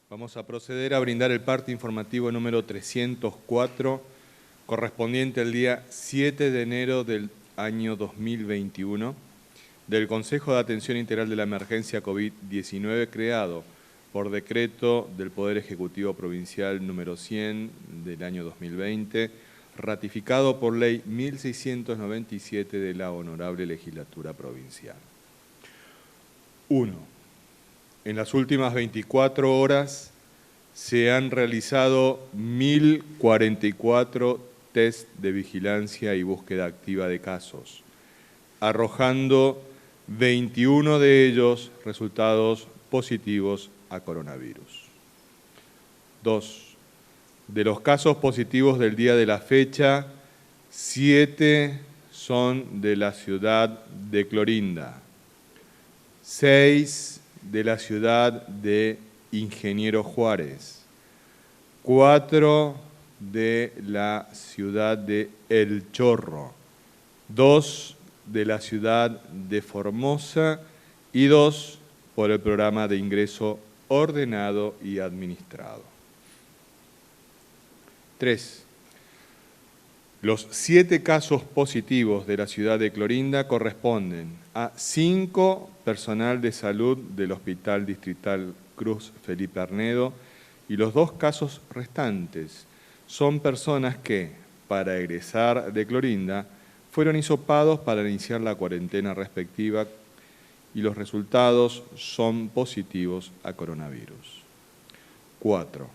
Vamos a proceder a brindar el parte informativo número 304, correspondiente al día 7 de enero del año 2021, del Consejo de Atención Integral de la Emergencia COVID-19, creado por decreto del Poder Ejecutivo Provincial número 100 del año 2020, ratificado por ley 1697 de la Honorable Legislatura Provincial. 1. En las últimas 24 horas se han realizado 1.044 test de vigilancia y búsqueda activa de casos, arrojando 21 de ellos resultados positivos a coronavirus. 2. De los casos positivos del día de la fecha, 7 son de la ciudad de Clorinda, 6 de la ciudad de Ingeniero Juárez, 4 de la ciudad de El Chorro, 2 de la ciudad de Formosa y 2 por el programa de ingreso ordenado y administrado. 3. Los 7 casos positivos de la ciudad de Clorinda corresponden a 5 personal de salud del Hospital Distrital Cruz Felipe Arnedo y los 2 casos restantes son personas que, para egresar de Clorinda, fueron hisopados para iniciar la cuarentena respectiva y los resultados son positivos a coronavirus. 4.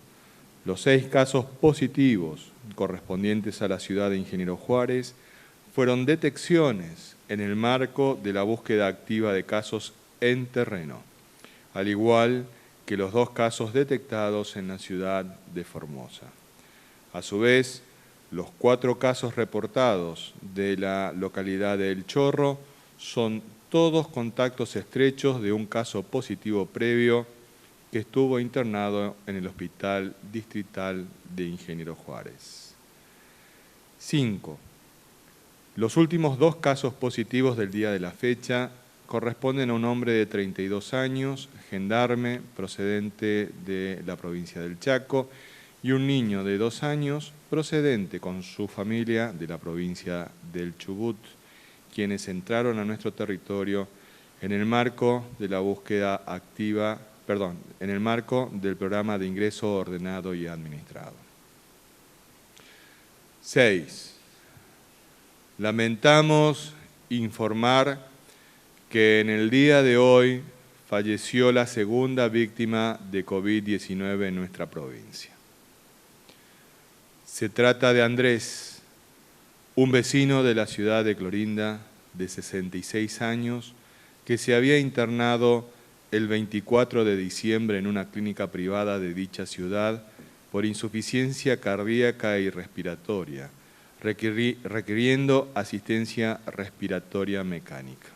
Los 6 casos positivos correspondientes a la ciudad de Ingeniero Juárez fueron detecciones en el marco de la búsqueda activa de casos en terreno, al igual que los 2 casos detectados en la ciudad de Formosa. A su vez, los 4 casos reportados de la localidad de El Chorro son todos contactos estrechos de un caso positivo previo que estuvo internado en el Hospital Distrital de Ingeniero Juárez. 5. Los últimos 2 casos positivos del día de la fecha corresponden a un hombre de 32 años, gendarme, procedente de la provincia del Chaco, y un niño de 2 años, procedente con su familia de la provincia del Chubut, quienes entraron a nuestro territorio en el marco de la búsqueda activa, en el marco del programa de ingreso ordenado y administrado. 6. Lamentamos informar que en el día de hoy falleció la segunda víctima de COVID-19 en nuestra provincia. Se trata de Andrés, un vecino de la ciudad de Clorinda, de 66 años, que se había internado el 24 de diciembre en una clínica privada de dicha ciudad por insuficiencia cardíaca y respiratoria, requiriendo asistencia respiratoria mecánica.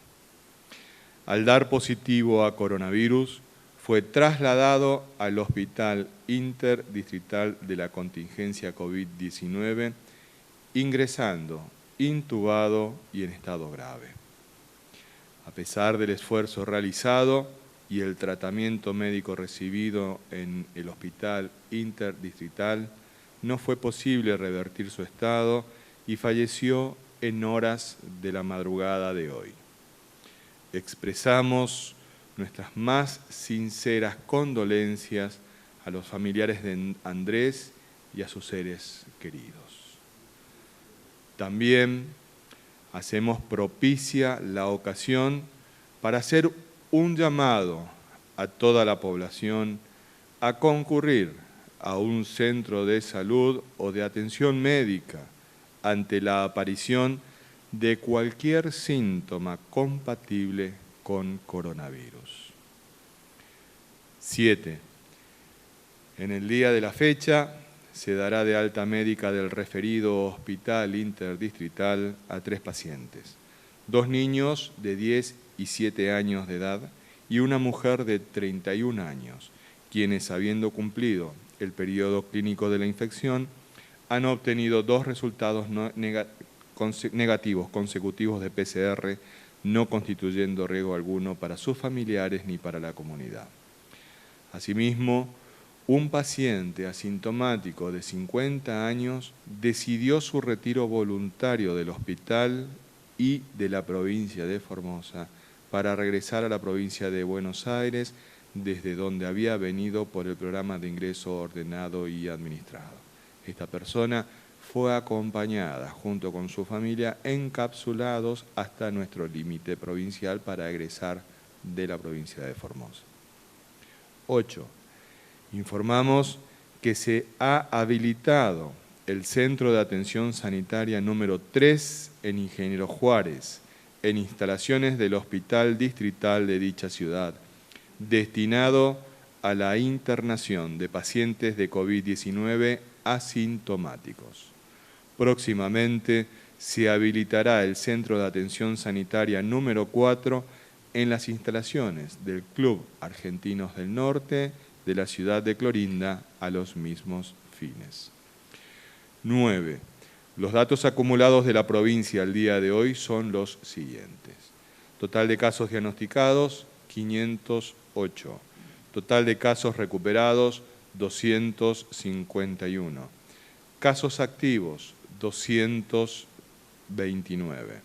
Al dar positivo a coronavirus, fue trasladado al Hospital Interdistrital de la Contingencia COVID-19, ingresando, intubado y en estado grave. A pesar del esfuerzo realizado y el tratamiento médico recibido en el Hospital Interdistrital, no fue posible revertir su estado y falleció en horas de la madrugada de hoy. Expresamos nuestras más sinceras condolencias a los familiares de Andrés y a sus seres queridos. También hacemos propicia la ocasión para hacer un llamado a toda la población a concurrir a un centro de salud o de atención médica ante la aparición de cualquier síntoma compatible con coronavirus. 7. En el día de la fecha se dará de alta médica del referido Hospital Interdistrital a 3 pacientes, 2 niños de 10 y 7 años de edad y una mujer de 31 años, quienes, habiendo cumplido el periodo clínico de la infección, han obtenido 2 resultados negativos consecutivos de PCR, no constituyendo riesgo alguno para sus familiares ni para la comunidad. Asimismo, un paciente asintomático de 50 años decidió su retiro voluntario del hospital y de la provincia de Formosa para regresar a la provincia de Buenos Aires, desde donde había venido por el programa de ingreso ordenado y administrado. Esta persona fue acompañada junto con su familia encapsulados hasta nuestro límite provincial para egresar de la provincia de Formosa. 8. Informamos que se ha habilitado el Centro de Atención Sanitaria número 3 en Ingeniero Juárez, en instalaciones del Hospital Distrital de dicha ciudad, destinado a la internación de pacientes de COVID-19 asintomáticos. Próximamente se habilitará el Centro de Atención Sanitaria número 4 en las instalaciones del Club Argentinos del Norte de la ciudad de Clorinda a los mismos fines. 9. Los datos acumulados de la provincia al día de hoy son los siguientes. Total de casos diagnosticados, 508. Total de casos recuperados, 251. Casos activos, 229.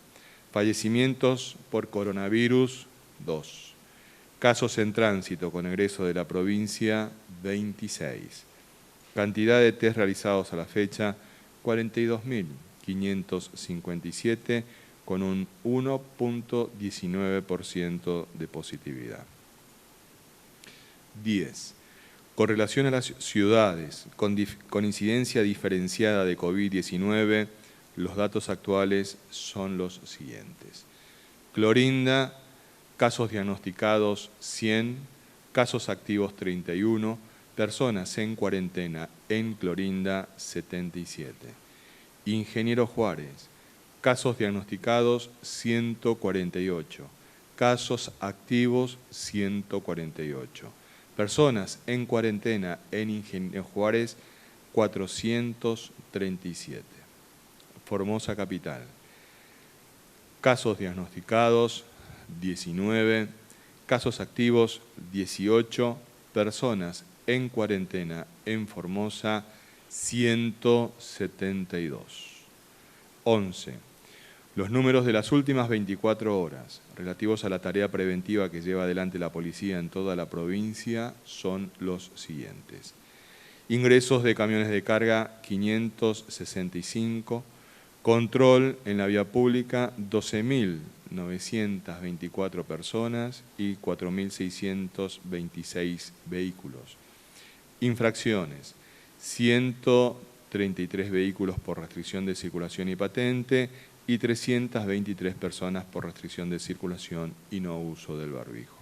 Fallecimientos por coronavirus, 2. Casos en tránsito con egreso de la provincia, 26. Cantidad de test realizados a la fecha, 42.557, con un 1.19% de positividad. 10. Con relación a las ciudades con incidencia diferenciada de COVID-19, los datos actuales son los siguientes. Clorinda, casos diagnosticados 100, casos activos 31, personas en cuarentena en Clorinda 77. Ingeniero Juárez, casos diagnosticados 148, casos activos 148. Personas en cuarentena en Ingeniero Juárez 437. Formosa Capital, casos diagnosticados 19, casos activos 18, personas en cuarentena en Formosa 172. 11. Los números de las últimas 24 horas relativos a la tarea preventiva que lleva adelante la policía en toda la provincia son los siguientes. Ingresos de camiones de carga 565, control en la vía pública 12.924 personas y 4.626 vehículos. Infracciones, 133 vehículos por restricción de circulación y patente y 323 personas por restricción de circulación y no uso del barbijo.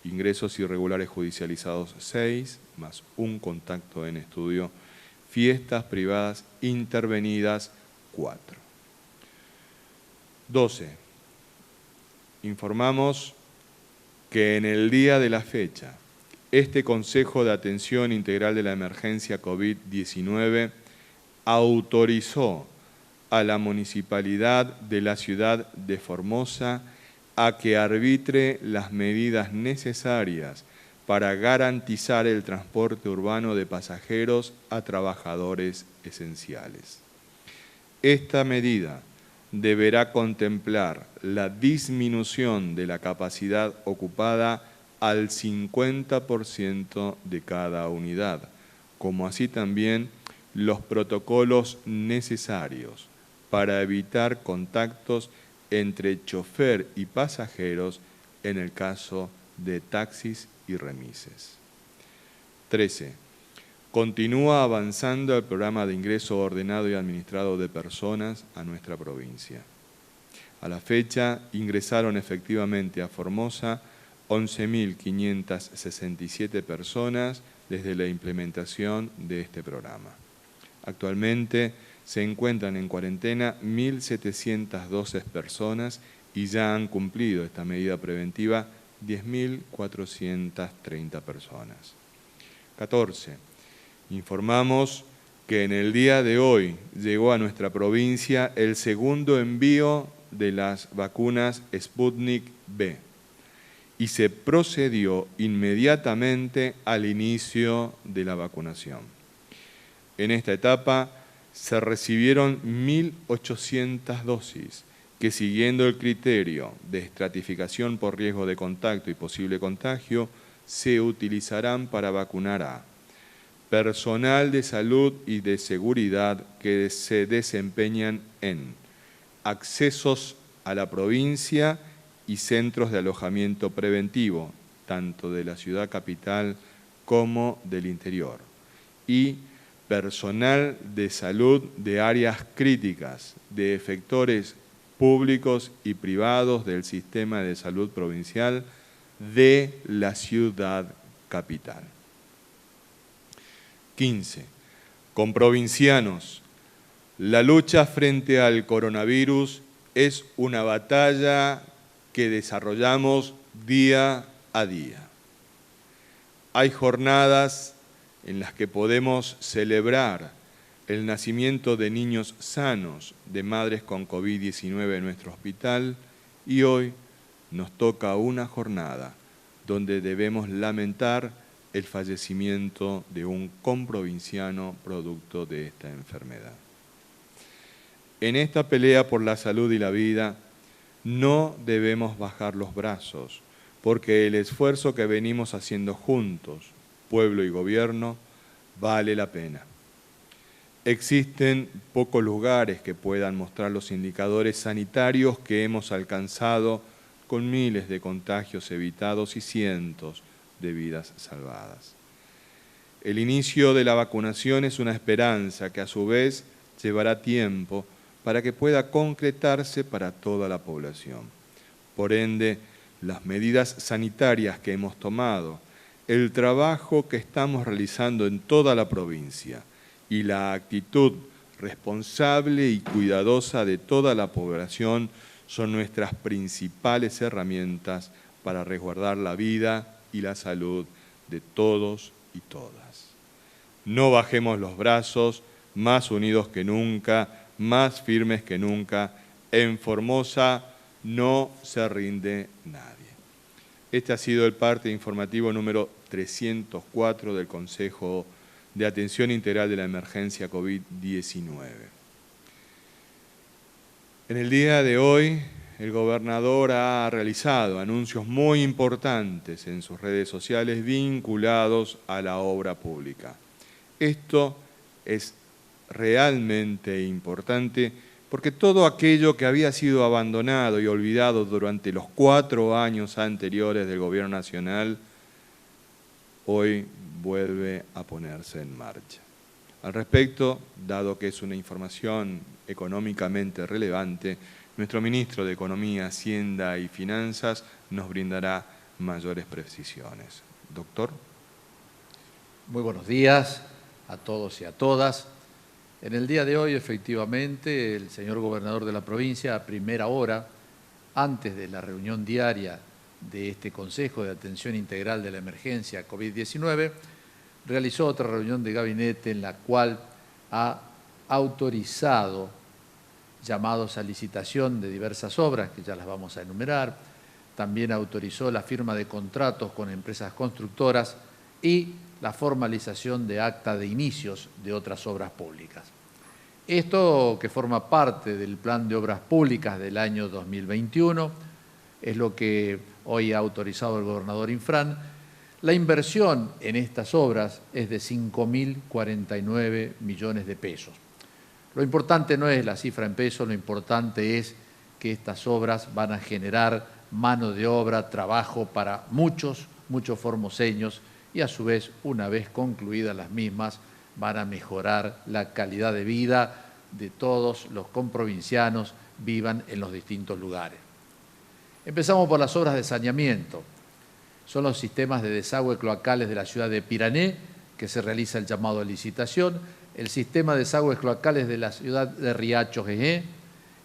Ingresos irregulares judicializados 6, más un contacto en estudio. Fiestas privadas intervenidas 4. 12. Informamos que en el día de la fecha, este Consejo de Atención Integral de la Emergencia COVID-19 autorizó a la Municipalidad de la ciudad de Formosa a que arbitre las medidas necesarias para garantizar el transporte urbano de pasajeros a trabajadores esenciales. Esta medida deberá contemplar la disminución de la capacidad ocupada al 50% de cada unidad, como así también los protocolos necesarios para evitar contactos entre chofer y pasajeros en el caso de taxis y remises. 13. Continúa avanzando el programa de ingreso ordenado y administrado de personas a nuestra provincia. A la fecha, ingresaron efectivamente a Formosa 11.567 personas desde la implementación de este programa. Actualmente se encuentran en cuarentena 1.712 personas y ya han cumplido esta medida preventiva 10.430 personas. 14. Informamos que en el día de hoy llegó a nuestra provincia el segundo envío de las vacunas Sputnik V y se procedió inmediatamente al inicio de la vacunación. En esta etapa se recibieron 1.800 dosis que, siguiendo el criterio de estratificación por riesgo de contacto y posible contagio, se utilizarán para vacunar a personal de salud y de seguridad que se desempeñan en accesos a la provincia y centros de alojamiento preventivo, tanto de la ciudad capital como del interior, y personal de salud de áreas críticas, de efectores públicos y privados del sistema de salud provincial de la ciudad capital. 15. Con provincianos, la lucha frente al coronavirus es una batalla que desarrollamos día a día. Hay jornadas en las que podemos celebrar el nacimiento de niños sanos, de madres con COVID-19 en nuestro hospital, y hoy nos toca una jornada donde debemos lamentar el fallecimiento de un comprovinciano producto de esta enfermedad. En esta pelea por la salud y la vida no debemos bajar los brazos, porque el esfuerzo que venimos haciendo juntos, pueblo y gobierno, vale la pena. Existen pocos lugares que puedan mostrar los indicadores sanitarios que hemos alcanzado con miles de contagios evitados y cientos de vidas salvadas. El inicio de la vacunación es una esperanza que a su vez llevará tiempo para que pueda concretarse para toda la población. Por ende, las medidas sanitarias que hemos tomado, el trabajo que estamos realizando en toda la provincia y la actitud responsable y cuidadosa de toda la población son nuestras principales herramientas para resguardar la vida y la salud de todos y todas. No bajemos los brazos, más unidos que nunca, más firmes que nunca. En Formosa no se rinde nadie. Este ha sido el parte informativo número 304 del Consejo de Atención Integral de la Emergencia COVID-19. En el día de hoy, el gobernador ha realizado anuncios muy importantes en sus redes sociales vinculados a la obra pública. Esto es realmente importante porque todo aquello que había sido abandonado y olvidado durante los 4 años anteriores del Gobierno Nacional, hoy vuelve a ponerse en marcha. Al respecto, dado que es una información económicamente relevante, nuestro ministro de Economía, Hacienda y Finanzas nos brindará mayores precisiones. Doctor. Muy buenos días a todos y a todas. En el día de hoy, efectivamente, el señor gobernador de la provincia, a primera hora, antes de la reunión diaria de este Consejo de Atención Integral de la Emergencia COVID-19, realizó otra reunión de gabinete en la cual ha autorizado llamados a licitación de diversas obras, que ya las vamos a enumerar. También autorizó la firma de contratos con empresas constructoras y la formalización de acta de inicios de otras obras públicas. Esto, que forma parte del Plan de Obras Públicas del año 2021, es lo que hoy ha autorizado el gobernador Infran. La inversión en estas obras es de 5.049 millones de pesos. Lo importante no es la cifra en pesos, lo importante es que estas obras van a generar mano de obra, trabajo para muchos formoseños y a su vez, una vez concluidas las mismas, van a mejorar la calidad de vida de todos los comprovincianos, vivan en los distintos lugares. Empezamos por las obras de saneamiento. Son los sistemas de desagüe cloacales de la ciudad de Pirané, que se realiza el llamado a licitación, el sistema de desagües cloacales de la ciudad de Riacho Jeje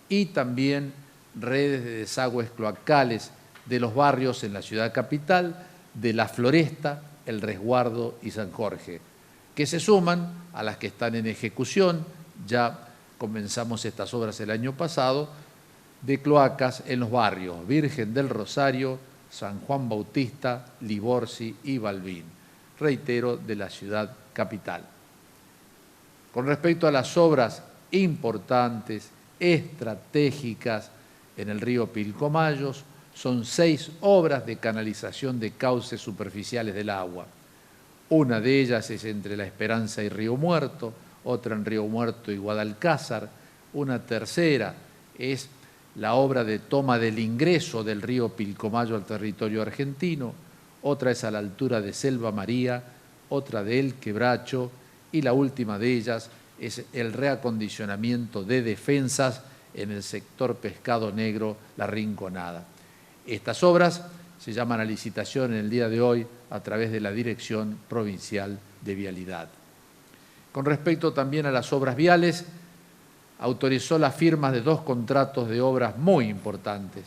y también redes de desagües cloacales de los barrios en la ciudad capital, de La Floresta, El Resguardo y San Jorge, que se suman a las que están en ejecución. Ya comenzamos estas obras el año pasado, de cloacas en los barrios Virgen del Rosario, San Juan Bautista, Liborsi y Balbín. Reitero, de la ciudad capital. Con respecto a las obras importantes, estratégicas en el río Pilcomayos, son 6 obras de canalización de cauces superficiales del agua. Una de ellas es entre La Esperanza y Río Muerto, otra en Río Muerto y Guadalcázar, una tercera es la obra de toma del ingreso del río Pilcomayo al territorio argentino, otra es a la altura de Selva María, otra de El Quebracho y la última de ellas es el reacondicionamiento de defensas en el sector Pescado Negro, La Rinconada. Estas obras se llaman a licitación en el día de hoy a través de la Dirección Provincial de Vialidad. Con respecto también a las obras viales, autorizó las firmas de 2 contratos de obras muy importantes.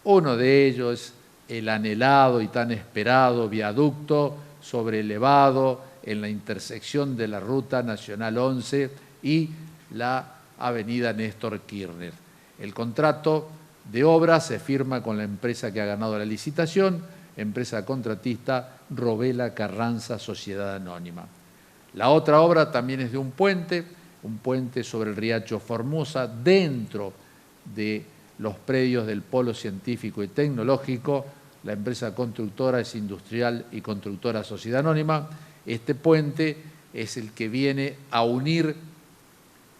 Uno de ellos es el anhelado y tan esperado viaducto sobrelevado en la intersección de la Ruta Nacional 11 y la Avenida Néstor Kirchner. El contrato de obras se firma con la empresa que ha ganado la licitación, empresa contratista Robela Carranza Sociedad Anónima. La otra obra también es de un puente sobre el riacho Formosa, dentro de los predios del Polo Científico y Tecnológico. La empresa constructora es Industrial y Constructora Sociedad Anónima. Este puente es el que viene a unir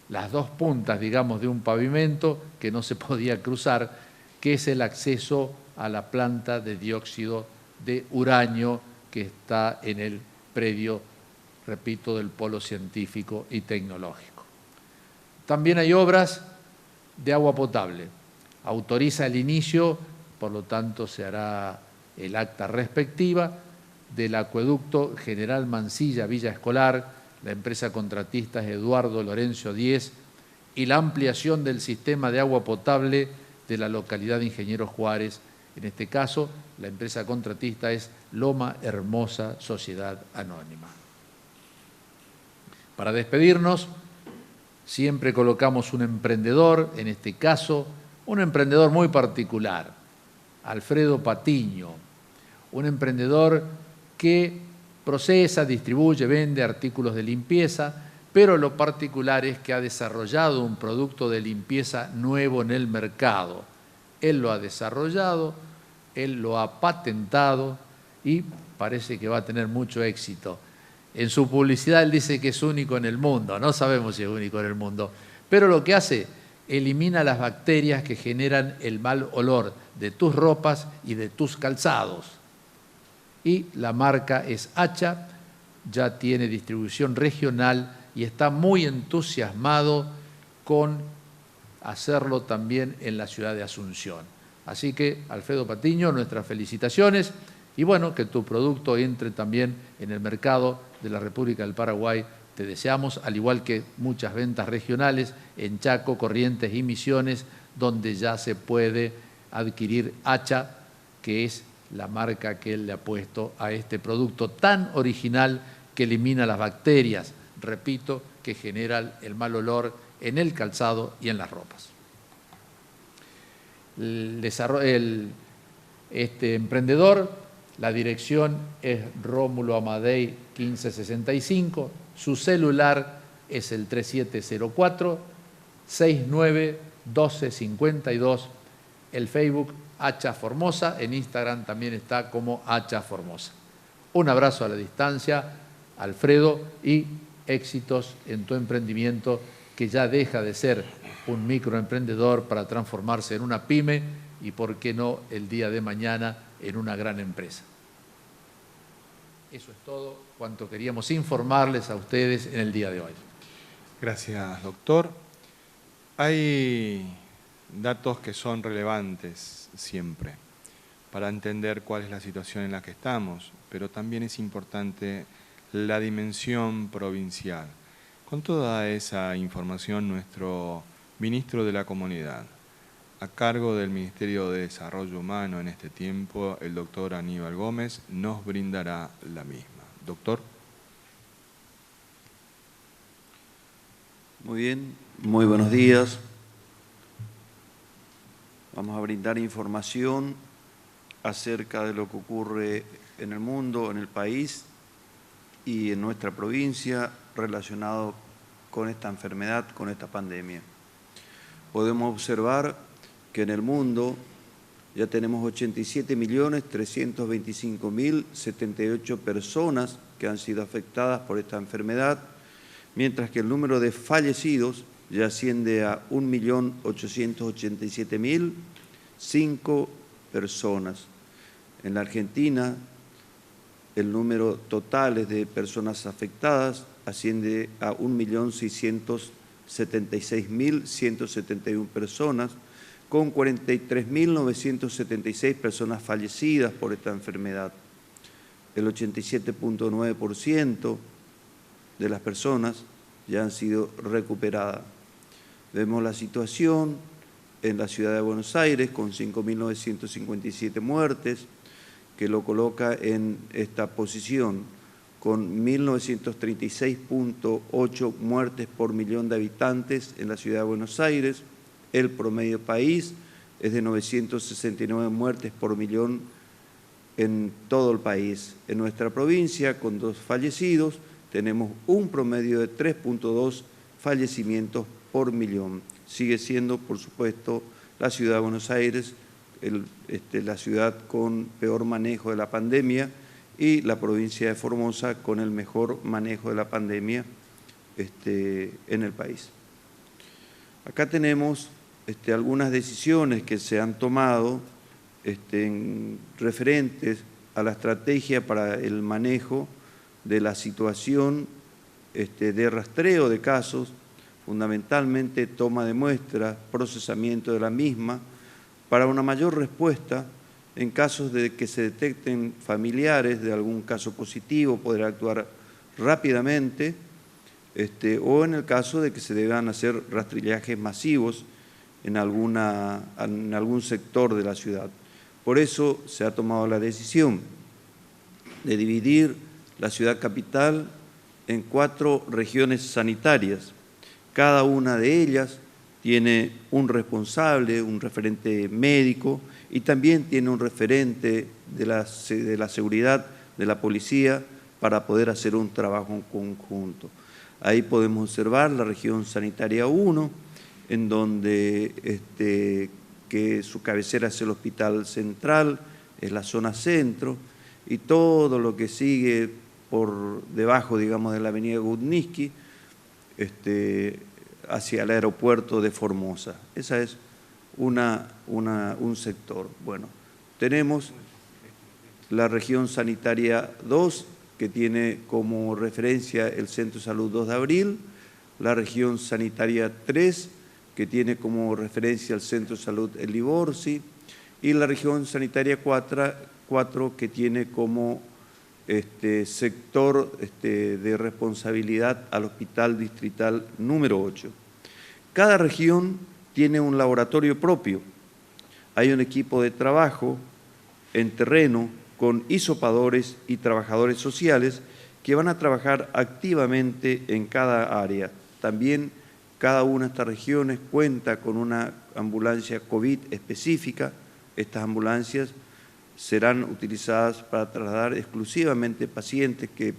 las 2 puntas, digamos, de un pavimento que no se podía cruzar, que es el acceso a la planta de dióxido de uranio que está en el predio, repito, del Polo Científico y Tecnológico. También hay obras de agua potable. Autoriza el inicio, por lo tanto se hará el acta respectiva, del acueducto General Mansilla Villa Escolar, la empresa contratista es Eduardo Lorenzo Díez, y la ampliación del sistema de agua potable de la localidad de Ingeniero Juárez. En este caso, la empresa contratista es Loma Hermosa Sociedad Anónima. Para despedirnos, siempre colocamos un emprendedor, en este caso, un emprendedor muy particular, Alfredo Patiño, un emprendedor que procesa, distribuye, vende artículos de limpieza, pero lo particular es que ha desarrollado un producto de limpieza nuevo en el mercado. Él lo ha desarrollado, él lo ha patentado y parece que va a tener mucho éxito. En su publicidad él dice que es único en el mundo, no sabemos si es único en el mundo, pero lo que hace, elimina las bacterias que generan el mal olor de tus ropas y de tus calzados. Y la marca es Hacha, ya tiene distribución regional y está muy entusiasmado con hacerlo también en la ciudad de Asunción. Así que, Alfredo Patiño, nuestras felicitaciones y bueno, que tu producto entre también en el mercado de la República del Paraguay. Te deseamos, al igual que muchas ventas regionales en Chaco, Corrientes y Misiones, donde ya se puede adquirir Hacha, que es la marca que él le ha puesto a este producto tan original que elimina las bacterias, repito, que generan el mal olor en el calzado y en las ropas. Este emprendedor, la dirección es Rómulo Amadei 1565, su celular es el 3704-691252, el Facebook Hacha Formosa, en Instagram también está como Hacha Formosa. Un abrazo a la distancia, Alfredo, y éxitos en tu emprendimiento, que ya deja de ser un microemprendedor para transformarse en una pyme y, por qué no, el día de mañana en una gran empresa. Eso es todo cuanto queríamos informarles a ustedes en el día de hoy. Gracias, doctor. Hay datos que son relevantes siempre para entender cuál es la situación en la que estamos, pero también es importante la dimensión provincial. Con toda esa información, nuestro ministro de la Comunidad, a cargo del Ministerio de Desarrollo Humano en este tiempo, el doctor Aníbal Gómez, nos brindará la misma. Doctor. Muy bien, muy buenos días. Vamos a brindar información acerca de lo que ocurre en el mundo, en el país y en nuestra provincia relacionado con esta enfermedad, con esta pandemia. Podemos observar que en el mundo ya tenemos 87.325.078 personas que han sido afectadas por esta enfermedad, mientras que el número de fallecidos ya asciende a 1.887.005 personas. En la Argentina, el número total de personas afectadas asciende a 1.676.171 personas, con 43.976 personas fallecidas por esta enfermedad. El 87.9% de las personas ya han sido recuperadas. Vemos la situación en la ciudad de Buenos Aires con 5.957 muertes, que lo coloca en esta posición, con 1.936.8 muertes por millón de habitantes en la ciudad de Buenos Aires. El promedio país es de 969 muertes por millón en todo el país. En nuestra provincia, con 2 fallecidos, tenemos un promedio de 3.2 fallecimientos por millón. Sigue siendo, por supuesto, la ciudad de Buenos Aires la ciudad con peor manejo de la pandemia y la provincia de Formosa con el mejor manejo de la pandemia en el país. Acá tenemos algunas decisiones que se han tomado referentes a la estrategia para el manejo de la situación de rastreo de casos, fundamentalmente toma de muestras, procesamiento de la misma, para una mayor respuesta en casos de que se detecten familiares de algún caso positivo, poder actuar rápidamente, o en el caso de que se deban hacer rastrillajes masivos en algún sector de la ciudad. Por eso se ha tomado la decisión de dividir la ciudad capital en 4 regiones sanitarias. Cada una de ellas tiene un responsable, un referente médico y también tiene un referente de la seguridad de la policía para poder hacer un trabajo en conjunto. Ahí podemos observar la región sanitaria 1, en donde que su cabecera es el Hospital Central, es la zona centro, y todo lo que sigue por debajo, digamos, de la avenida Gutniski, hacia el aeropuerto de Formosa. Esa es un sector. Bueno, tenemos la región sanitaria 2, que tiene como referencia el Centro de Salud 2 de Abril, la región sanitaria 3, que tiene como referencia el Centro de Salud El Liborsi, y la región sanitaria 4 que tiene como sector de responsabilidad al Hospital Distrital número 8. Cada región tiene un laboratorio propio. Hay un equipo de trabajo en terreno con hisopadores y trabajadores sociales que van a trabajar activamente en cada área. También cada una de estas regiones cuenta con una ambulancia COVID específica. Estas ambulancias serán utilizadas para trasladar exclusivamente pacientes que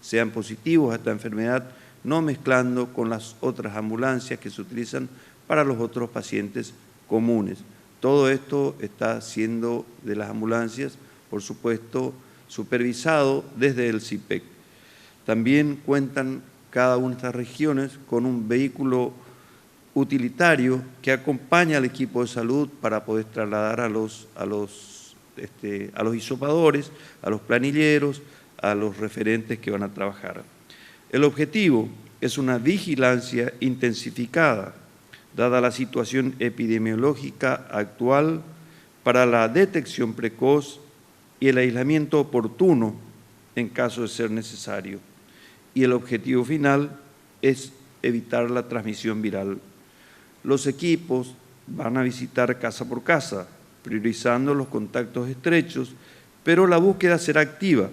sean positivos a esta enfermedad, no mezclando con las otras ambulancias que se utilizan para los otros pacientes comunes. Todo esto está siendo de las ambulancias, por supuesto, supervisado desde el CIPEC. También cuentan cada una de estas regiones con un vehículo utilitario que acompaña al equipo de salud para poder trasladar a los hisopadores, a los planilleros, a los referentes que van a trabajar. El objetivo es una vigilancia intensificada, dada la situación epidemiológica actual, para la detección precoz y el aislamiento oportuno en caso de ser necesario. Y el objetivo final es evitar la transmisión viral. Los equipos van a visitar casa por casa, priorizando los contactos estrechos, pero la búsqueda será activa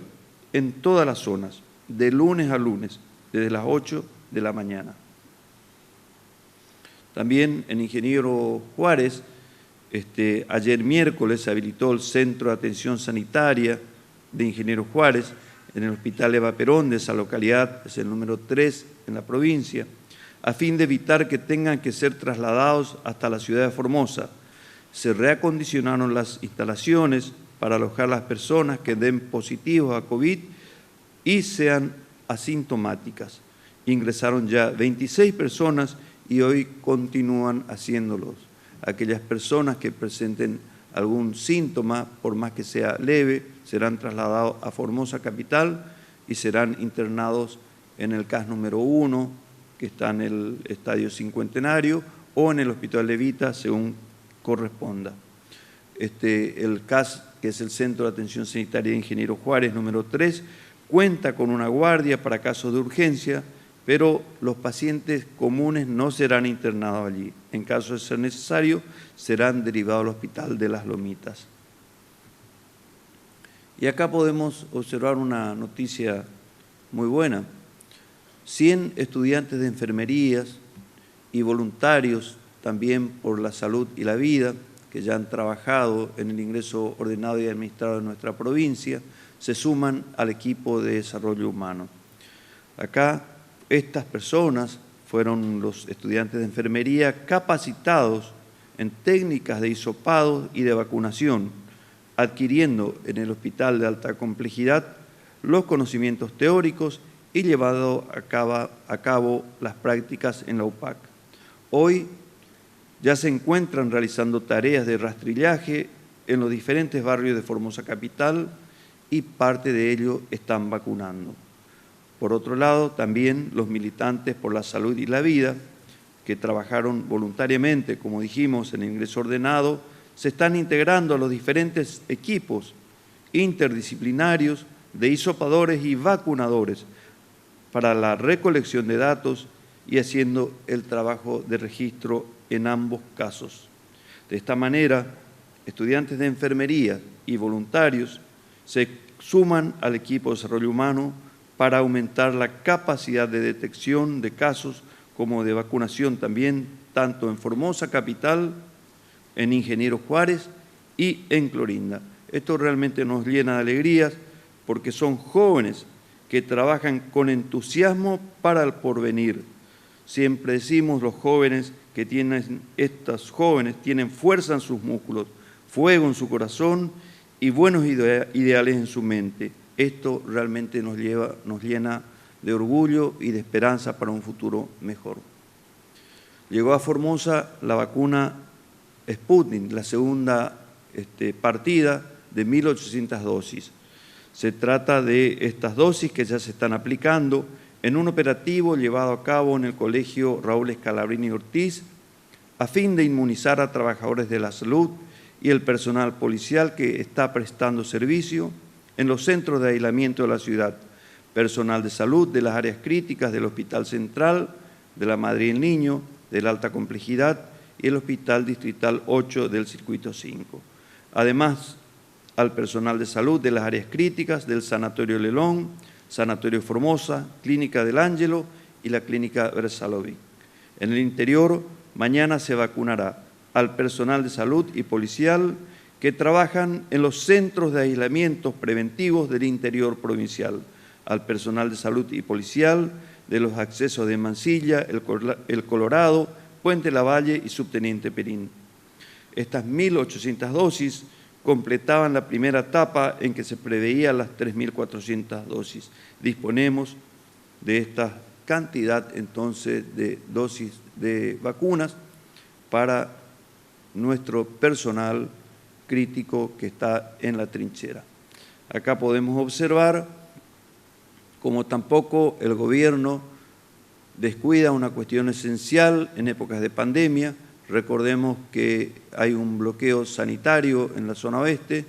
en todas las zonas, de lunes a lunes, desde las 8 de la mañana. También en Ingeniero Juárez Ayer miércoles se habilitó el Centro de Atención Sanitaria de Ingeniero Juárez en el Hospital Eva Perón de esa localidad, es el número 3 en la provincia, a fin de evitar que tengan que ser trasladados hasta la ciudad de Formosa. Se reacondicionaron las instalaciones para alojar a las personas que den positivos a COVID y sean asintomáticas. Ingresaron ya 26 personas y hoy continúan haciéndolos. Aquellas personas que presenten algún síntoma, por más que sea leve, serán trasladados a Formosa Capital y serán internados en el CAS número 1, que está en el Estadio Cincuentenario, o en el Hospital Levita, según corresponda. El CAS, que es el Centro de Atención Sanitaria de Ingeniero Juárez número 3, cuenta con una guardia para casos de urgencia, pero los pacientes comunes no serán internados allí. En caso de ser necesario, serán derivados al Hospital de las Lomitas. Y acá podemos observar una noticia muy buena. 100 estudiantes de enfermerías y voluntarios también por la salud y la vida, que ya han trabajado en el ingreso ordenado y administrado de nuestra provincia, se suman al equipo de desarrollo humano. Acá, estas personas fueron los estudiantes de enfermería capacitados en técnicas de hisopado y de vacunación, adquiriendo en el hospital de alta complejidad los conocimientos teóricos y llevando a cabo las prácticas en la UPAC. Hoy ya se encuentran realizando tareas de rastrillaje en los diferentes barrios de Formosa Capital y parte de ellos están vacunando. Por otro lado, también los militantes por la salud y la vida, que trabajaron voluntariamente, como dijimos, en el ingreso ordenado, se están integrando a los diferentes equipos interdisciplinarios de hisopadores y vacunadores para la recolección de datos y haciendo el trabajo de registro en ambos casos. De esta manera, estudiantes de enfermería y voluntarios se suman al equipo de desarrollo humano para aumentar la capacidad de detección de casos como de vacunación también, tanto en Formosa Capital, en Ingeniero Juárez y en Clorinda. Esto realmente nos llena de alegrías porque son jóvenes que trabajan con entusiasmo para el porvenir. Siempre decimos los jóvenes que tienen, estos jóvenes tienen fuerza en sus músculos, fuego en su corazón y buenos ideales en su mente. Esto realmente nos llena de orgullo y de esperanza para un futuro mejor. Llegó a Formosa la vacuna Sputnik, la segunda partida de 1.800 dosis. Se trata de estas dosis que ya se están aplicando en un operativo llevado a cabo en el Colegio Raúl Scalabrini Ortiz a fin de inmunizar a trabajadores de la salud y el personal policial que está prestando servicio en los centros de aislamiento de la ciudad, personal de salud de las áreas críticas del Hospital Central, de la Madre y el Niño, de la Alta Complejidad y el Hospital Distrital 8 del Circuito 5. Además, al personal de salud de las áreas críticas del Sanatorio Lelón, Sanatorio Formosa, Clínica del Ángelo y la Clínica Versalovic. En el interior, mañana se vacunará al personal de salud y policial que trabajan en los centros de aislamiento preventivos del interior provincial, al personal de salud y policial de los accesos de Mansilla, El Colorado, Puente Lavalle y Subteniente Perín. Estas 1.800 dosis completaban la primera etapa en que se preveían las 3.400 dosis. Disponemos de esta cantidad entonces de dosis de vacunas para nuestro personal crítico que está en la trinchera. Acá podemos observar cómo tampoco el gobierno descuida una cuestión esencial en épocas de pandemia. Recordemos que hay un bloqueo sanitario en la zona oeste,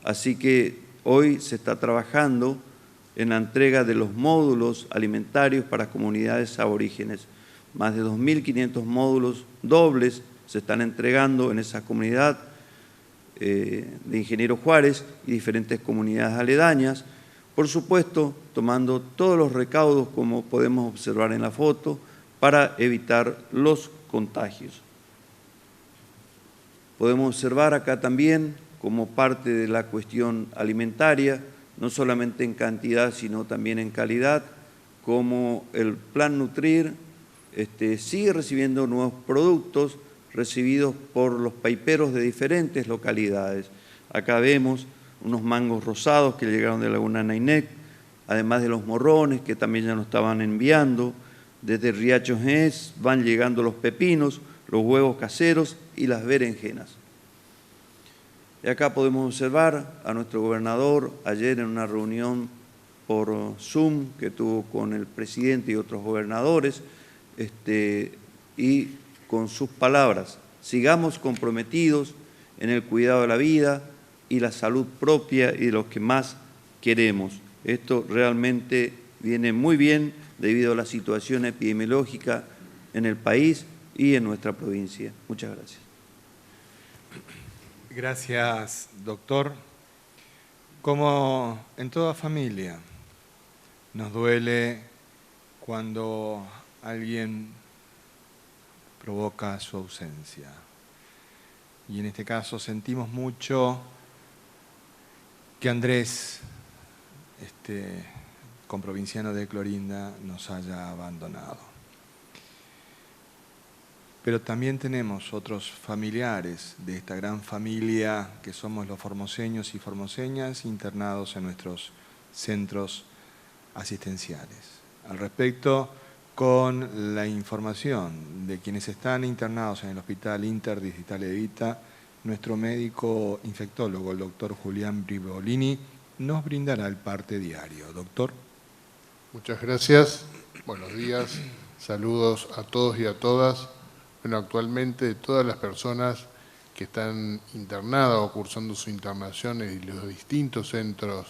así que hoy se está trabajando en la entrega de los módulos alimentarios para comunidades aborígenes. Más de 2.500 módulos dobles se están entregando en esa comunidad de Ingeniero Juárez y diferentes comunidades aledañas, por supuesto tomando todos los recaudos, como podemos observar en la foto, para evitar los contagios. Podemos observar acá también, como parte de la cuestión alimentaria, no solamente en cantidad, sino también en calidad, como el Plan Nutrir sigue recibiendo nuevos productos recibidos por los paiperos de diferentes localidades. Acá vemos unos mangos rosados que llegaron de Laguna Nainec, además de los morrones que también ya nos estaban enviando. Desde Riacho Gés van llegando los pepinos, los huevos caseros y las berenjenas. Y acá podemos observar a nuestro gobernador ayer en una reunión por Zoom que tuvo con el presidente y otros gobernadores, y con sus palabras: sigamos comprometidos en el cuidado de la vida y la salud propia y de los que más queremos. Esto realmente viene muy bien debido a la situación epidemiológica en el país y en nuestra provincia. Muchas gracias. Gracias, doctor. Como en toda familia, nos duele cuando alguien provoca su ausencia. Y en este caso sentimos mucho que Andrés, comprovinciano de Clorinda, nos haya abandonado. Pero también tenemos otros familiares de esta gran familia que somos los formoseños y formoseñas internados en nuestros centros asistenciales. Al respecto, con la información de quienes están internados en el Hospital Interdistrital Evita, nuestro médico infectólogo, el doctor Julián Brivolini, nos brindará el parte diario. Doctor. Muchas gracias. Buenos días. Saludos a todos y a todas. Bueno, actualmente todas las personas que están internadas o cursando su internación en los distintos centros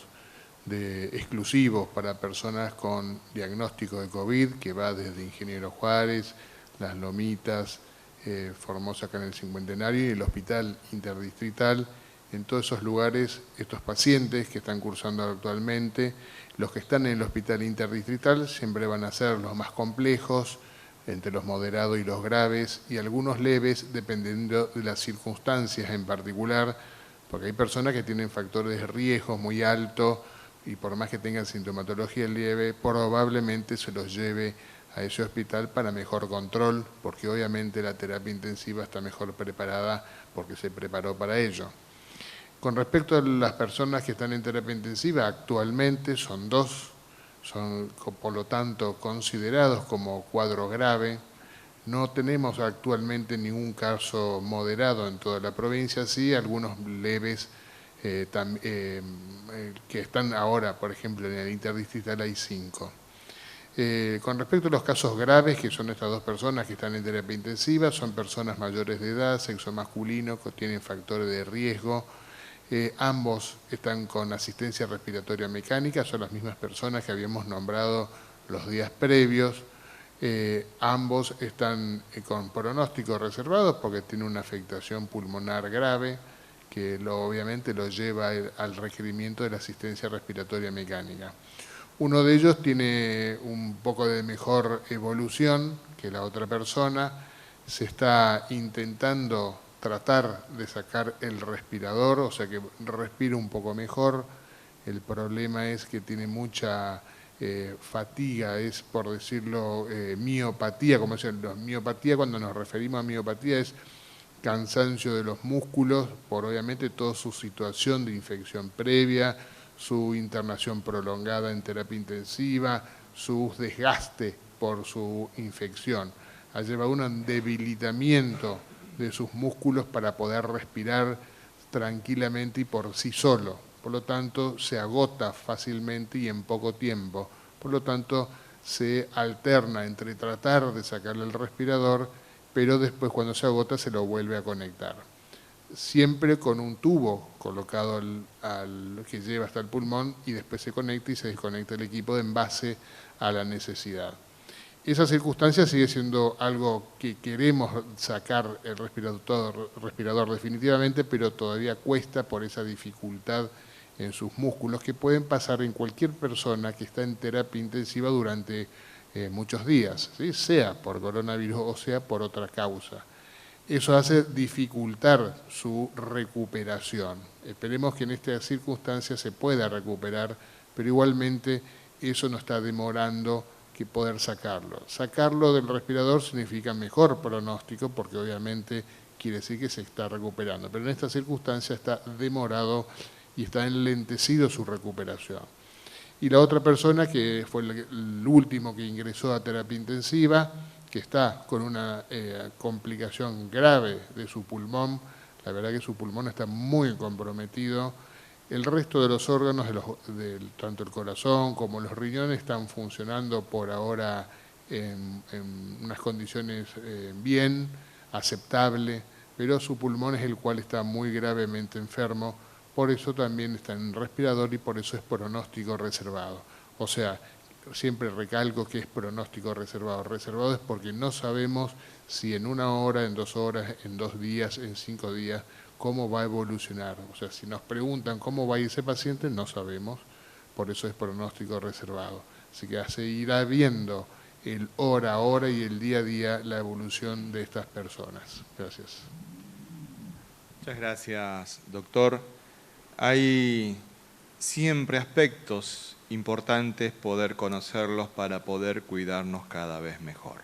exclusivos para personas con diagnóstico de COVID, que va desde Ingeniero Juárez, Las Lomitas, Formosa acá en el Cincuentenario y el Hospital Interdistrital. En todos esos lugares, estos pacientes que están cursando actualmente, los que están en el Hospital Interdistrital siempre van a ser los más complejos, entre los moderados y los graves, y algunos leves, dependiendo de las circunstancias en particular, porque hay personas que tienen factores de riesgo muy altos y por más que tengan sintomatología leve, probablemente se los lleve a ese hospital para mejor control, porque obviamente la terapia intensiva está mejor preparada porque se preparó para ello. Con respecto a las personas que están en terapia intensiva, actualmente son 2, son por lo tanto considerados como cuadro grave. No tenemos actualmente ningún caso moderado en toda la provincia, sí algunos leves que están ahora, por ejemplo, en el Interdistrital hay 5. Con respecto a los casos graves, que son estas 2 personas que están en terapia intensiva, son personas mayores de edad, sexo masculino, que tienen factores de riesgo. Ambos están con asistencia respiratoria mecánica, son las mismas personas que habíamos nombrado los días previos. Ambos están con pronóstico reservado porque tienen una afectación pulmonar grave que obviamente lo lleva al requerimiento de la asistencia respiratoria mecánica. Uno de ellos tiene un poco de mejor evolución que la otra persona, se está intentando tratar de sacar el respirador, o sea que respira un poco mejor. El problema es que tiene mucha fatiga, es por decirlo miopatía, como dicen los miopatía, cuando nos referimos a miopatía es cansancio de los músculos, por obviamente toda su situación de infección previa, su internación prolongada en terapia intensiva, su desgaste por su infección. Lleva un debilitamiento de sus músculos para poder respirar tranquilamente y por sí solo. Por lo tanto, se agota fácilmente y en poco tiempo. Por lo tanto, se alterna entre tratar de sacarle el respirador, pero después cuando se agota se lo vuelve a conectar. Siempre con un tubo colocado que lleva hasta el pulmón y después se conecta y se desconecta el equipo en base a la necesidad. Esa circunstancia sigue siendo algo que queremos sacar el respirador definitivamente, pero todavía cuesta por esa dificultad en sus músculos que pueden pasar en cualquier persona que está en terapia intensiva durante muchos días, ¿sí? Sea por coronavirus o sea por otra causa. Eso hace dificultar su recuperación. Esperemos que en estas circunstancias se pueda recuperar, pero igualmente eso no está demorando que poder sacarlo. Sacarlo del respirador significa mejor pronóstico, porque obviamente quiere decir que se está recuperando, pero en esta circunstancia está demorado y está enlentecido su recuperación. Y la otra persona, que fue el último que ingresó a terapia intensiva, que está con una complicación grave de su pulmón, la verdad que su pulmón está muy comprometido. El resto de los órganos, tanto el corazón como los riñones, están funcionando por ahora en unas condiciones bien, aceptable, pero su pulmón es el cual está muy gravemente enfermo, por eso también está en respirador y por eso es pronóstico reservado. O sea, siempre recalco que es pronóstico reservado. Reservado es porque no sabemos si en 1 hora, en 2 horas, en 2 días, en 5 días, cómo va a evolucionar. O sea, si nos preguntan cómo va a ir ese paciente, no sabemos, por eso es pronóstico reservado. Así que se irá viendo el hora a hora y el día a día la evolución de estas personas. Gracias. Muchas gracias, doctor. Hay siempre aspectos importantes poder conocerlos para poder cuidarnos cada vez mejor.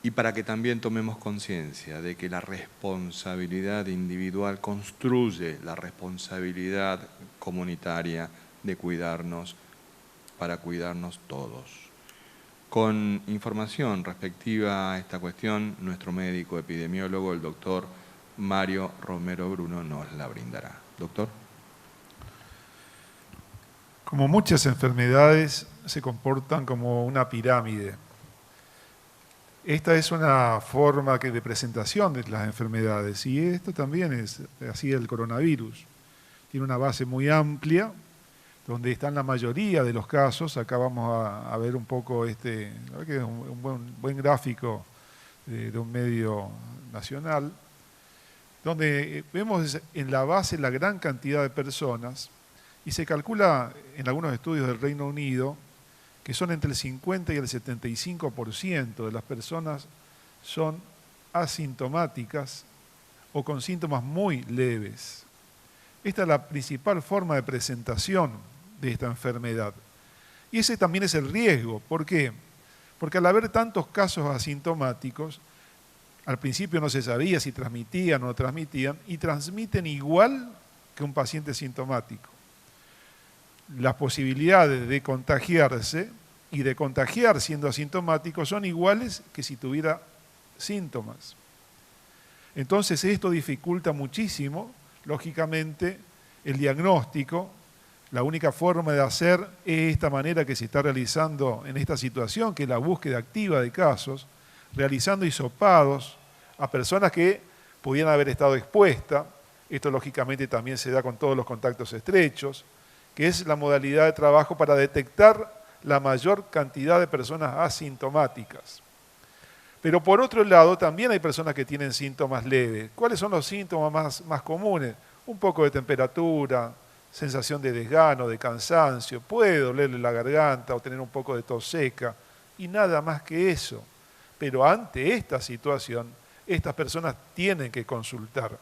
Y para que también tomemos conciencia de que la responsabilidad individual construye la responsabilidad comunitaria de cuidarnos para cuidarnos todos. Con información respectiva a esta cuestión, nuestro médico epidemiólogo, el doctor Mario Romero Bruno, nos la brindará. Doctor. Como muchas enfermedades, se comportan como una pirámide. Esta es una forma de presentación de las enfermedades y esto también es así el coronavirus. Tiene una base muy amplia, donde están la mayoría de los casos. Acá vamos a ver un poco, la verdad que es un buen gráfico de un medio nacional, donde vemos en la base la gran cantidad de personas y se calcula en algunos estudios del Reino Unido que son entre el 50 y el 75% de las personas son asintomáticas o con síntomas muy leves. Esta es la principal forma de presentación de esta enfermedad. Y ese también es el riesgo. ¿Por qué? Porque al haber tantos casos asintomáticos, al principio no se sabía si transmitían o no transmitían, y transmiten igual que un paciente sintomático. Las posibilidades de contagiarse y de contagiar siendo asintomático son iguales que si tuviera síntomas. Entonces esto dificulta muchísimo, lógicamente, el diagnóstico. La única forma de hacer es esta manera que se está realizando en esta situación, que es la búsqueda activa de casos, realizando hisopados a personas que pudieran haber estado expuestas. Esto lógicamente también se da con todos los contactos estrechos, que es la modalidad de trabajo para detectar la mayor cantidad de personas asintomáticas. Pero por otro lado, también hay personas que tienen síntomas leves. ¿Cuáles son los síntomas más comunes? Un poco de temperatura, sensación de desgano, de cansancio, puede dolerle la garganta o tener un poco de tos seca, y nada más que eso. Pero ante esta situación, estas personas tienen que consultar,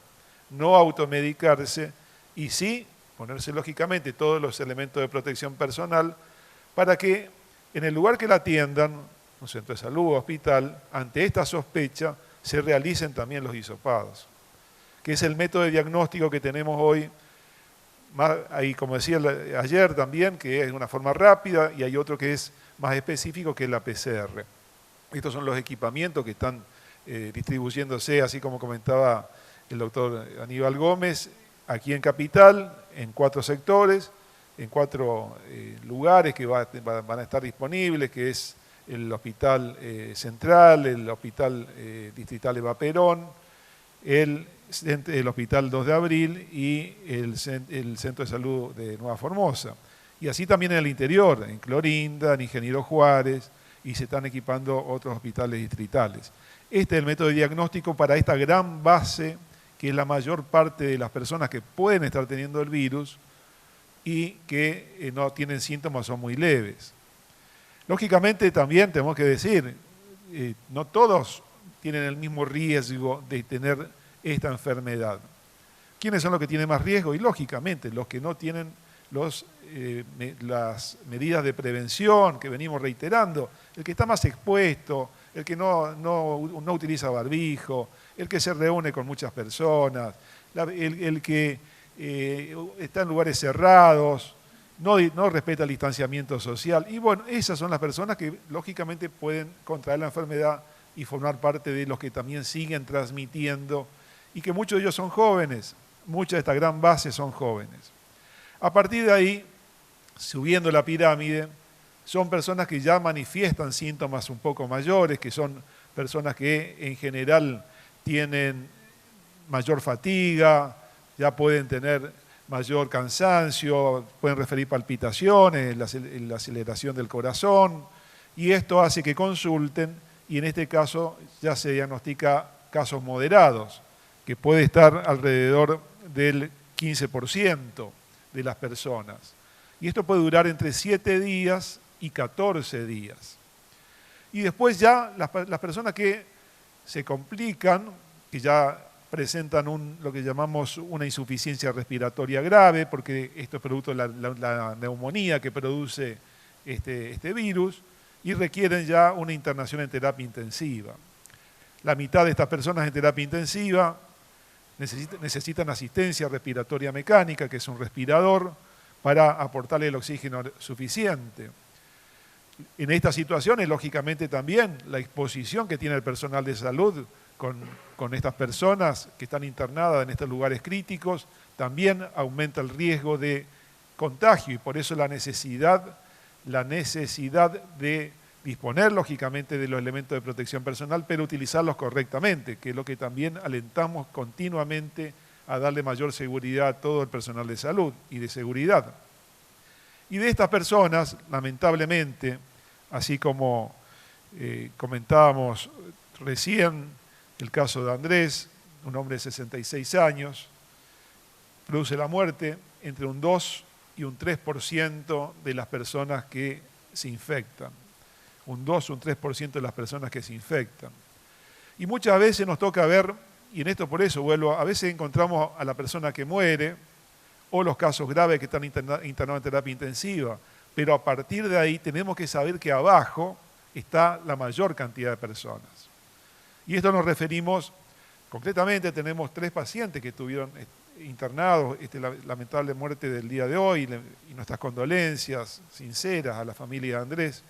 no automedicarse y sí ponerse lógicamente todos los elementos de protección personal para que en el lugar que la atiendan, un centro de salud o hospital, ante esta sospecha se realicen también los hisopados, que es el método de diagnóstico que tenemos hoy. Hay, como decía ayer también, que es una forma rápida, y hay otro que es más específico, que es la PCR. Estos son los equipamientos que están distribuyéndose, así como comentaba el doctor Aníbal Gómez, aquí en Capital, en 4 sectores, en 4 lugares que van a estar disponibles, que es el Hospital Central, el Hospital Distrital Eva Perón, el Hospital 2 de Abril y el Centro de Salud de Nueva Formosa. Y así también en el interior, en Clorinda, en Ingeniero Juárez, y se están equipando otros hospitales distritales. Este es el método de diagnóstico para esta gran base, que es la mayor parte de las personas que pueden estar teniendo el virus y que no tienen síntomas, son muy leves. Lógicamente también tenemos que decir, no todos tienen el mismo riesgo de tener esta enfermedad. ¿Quiénes son los que tienen más riesgo? Y lógicamente los que no tienen las medidas de prevención que venimos reiterando, el que está más expuesto, el que no utiliza barbijo, el que se reúne con muchas personas, el que está en lugares cerrados, no respeta el distanciamiento social. Y bueno, esas son las personas que lógicamente pueden contraer la enfermedad y formar parte de los que también siguen transmitiendo, y que muchos de ellos son jóvenes, mucha de esta gran base son jóvenes. A partir de ahí, subiendo la pirámide, son personas que ya manifiestan síntomas un poco mayores, que son personas que en general tienen mayor fatiga, ya pueden tener mayor cansancio, pueden referir palpitaciones, la aceleración del corazón, y esto hace que consulten, y en este caso ya se diagnostica casos moderados, que puede estar alrededor del 15% de las personas. Y esto puede durar entre 7 días y 14 días. Y después ya las personas que se complican, que ya presentan lo que llamamos una insuficiencia respiratoria grave, porque esto es producto de la neumonía que produce este virus, y requieren ya una internación en terapia intensiva. La mitad de estas personas en terapia intensiva necesitan asistencia respiratoria mecánica, que es un respirador, para aportarle el oxígeno suficiente. En estas situaciones, lógicamente también, la exposición que tiene el personal de salud con estas personas que están internadas en estos lugares críticos, también aumenta el riesgo de contagio, y por eso la necesidad de disponer lógicamente de los elementos de protección personal, pero utilizarlos correctamente, que es lo que también alentamos continuamente a darle mayor seguridad a todo el personal de salud y de seguridad. Y de estas personas, lamentablemente, así como comentábamos recién, el caso de Andrés, un hombre de 66 años, produce la muerte entre un 2 y un 3% de las personas que se infectan. Un 2 o un 3% de las personas que se infectan. Y muchas veces nos toca ver, y en esto por eso vuelvo, a veces encontramos a la persona que muere, o los casos graves que están internados en terapia intensiva, pero a partir de ahí tenemos que saber que abajo está la mayor cantidad de personas. Y esto nos referimos, concretamente tenemos 3 pacientes que estuvieron internados, la lamentable muerte del día de hoy, y nuestras condolencias sinceras a la familia de Andrés.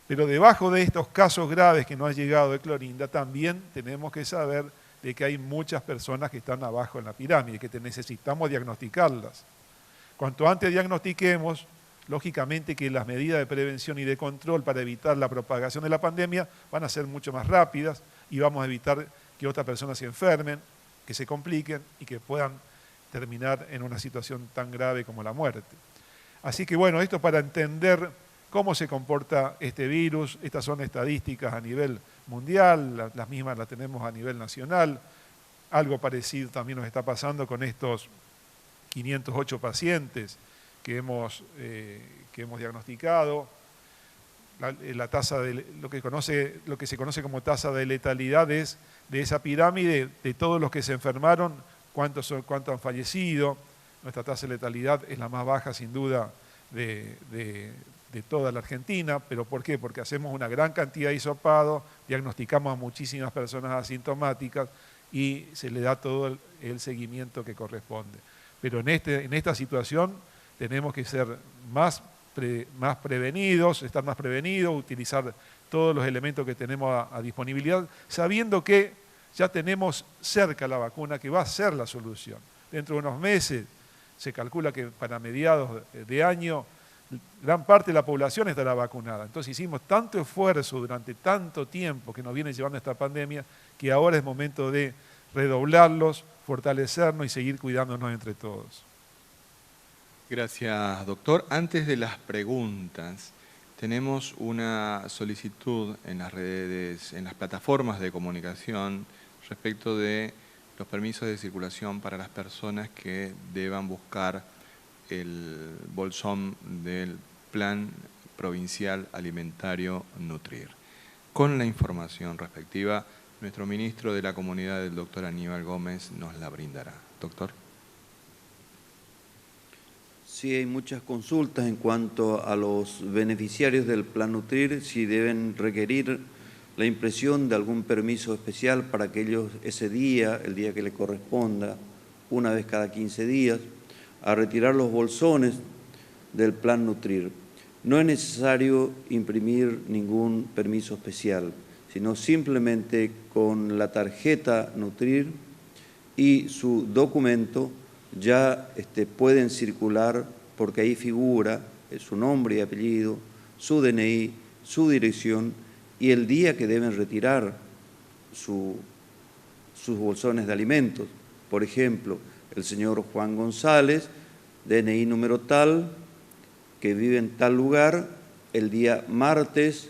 Pero debajo de estos casos graves que nos ha llegado de Clorinda, también tenemos que saber de que hay muchas personas que están abajo en la pirámide, que necesitamos diagnosticarlas. Cuanto antes diagnostiquemos, lógicamente que las medidas de prevención y de control para evitar la propagación de la pandemia van a ser mucho más rápidas, y vamos a evitar que otras personas se enfermen, que se compliquen y que puedan terminar en una situación tan grave como la muerte. Así que bueno, esto para entender cómo se comporta este virus. Estas son estadísticas a nivel mundial, las mismas las tenemos a nivel nacional. Algo parecido también nos está pasando con estos 508 pacientes que hemos diagnosticado. La tasa de lo que se conoce como tasa de letalidad es de esa pirámide, de todos los que se enfermaron, cuántos han fallecido. Nuestra tasa de letalidad es la más baja sin duda de toda la Argentina. ¿Pero por qué? Porque hacemos una gran cantidad de hisopado, diagnosticamos a muchísimas personas asintomáticas y se le da todo el seguimiento que corresponde. Pero en esta situación tenemos que ser más prevenidos, estar más prevenidos, utilizar todos los elementos que tenemos a disponibilidad, sabiendo que ya tenemos cerca la vacuna, que va a ser la solución. Dentro de unos meses se calcula que para mediados de año gran parte de la población estará vacunada. Entonces hicimos tanto esfuerzo durante tanto tiempo que nos viene llevando esta pandemia, que ahora es momento de redoblarlos, fortalecernos y seguir cuidándonos entre todos. Gracias, doctor. Antes de las preguntas, tenemos una solicitud en las redes, en las plataformas de comunicación respecto de los permisos de circulación para las personas que deban buscar el bolsón del Plan Provincial Alimentario Nutrir. Con la información respectiva, Nuestro ministro de la Comunidad, el doctor Aníbal Gómez, nos la brindará. Doctor. Sí, hay muchas consultas en cuanto a los beneficiarios del Plan Nutrir, si deben requerir la impresión de algún permiso especial para que ellos ese día, el día que le corresponda, una vez cada 15 días, a retirar los bolsones del Plan Nutrir. No es necesario imprimir ningún permiso especial, sino simplemente con la tarjeta Nutrir y su documento ya pueden circular, porque ahí figura su nombre y apellido, su DNI, su dirección y el día que deben retirar sus bolsones de alimentos. Por ejemplo, el señor Juan González, DNI número tal, que vive en tal lugar, el día martes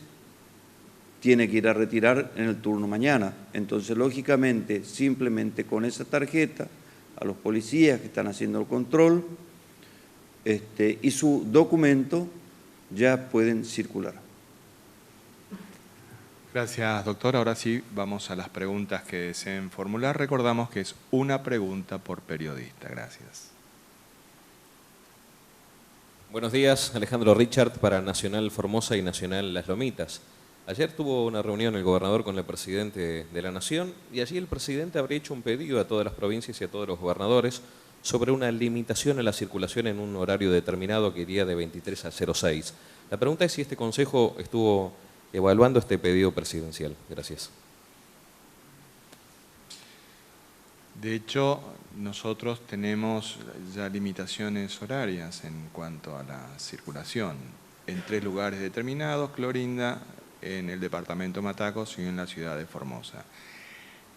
tiene que ir a retirar en el turno mañana. Entonces, lógicamente, simplemente con esa tarjeta, a los policías que están haciendo el control y su documento ya pueden circular. Gracias, doctor. Ahora sí, vamos a las preguntas que deseen formular. Recordamos que es una pregunta por periodista. Gracias. Buenos días, Alejandro Richard para Nacional Formosa y Nacional Las Lomitas. Ayer tuvo una reunión el gobernador con el presidente de la Nación y allí el presidente habría hecho un pedido a todas las provincias y a todos los gobernadores sobre una limitación a la circulación en un horario determinado que iría de 23 a 06. La pregunta es si este Consejo estuvo evaluando este pedido presidencial. Gracias. De hecho, nosotros tenemos ya limitaciones horarias en cuanto a la circulación en 3 lugares determinados: Clorinda, en el departamento Matacos y en la ciudad de Formosa.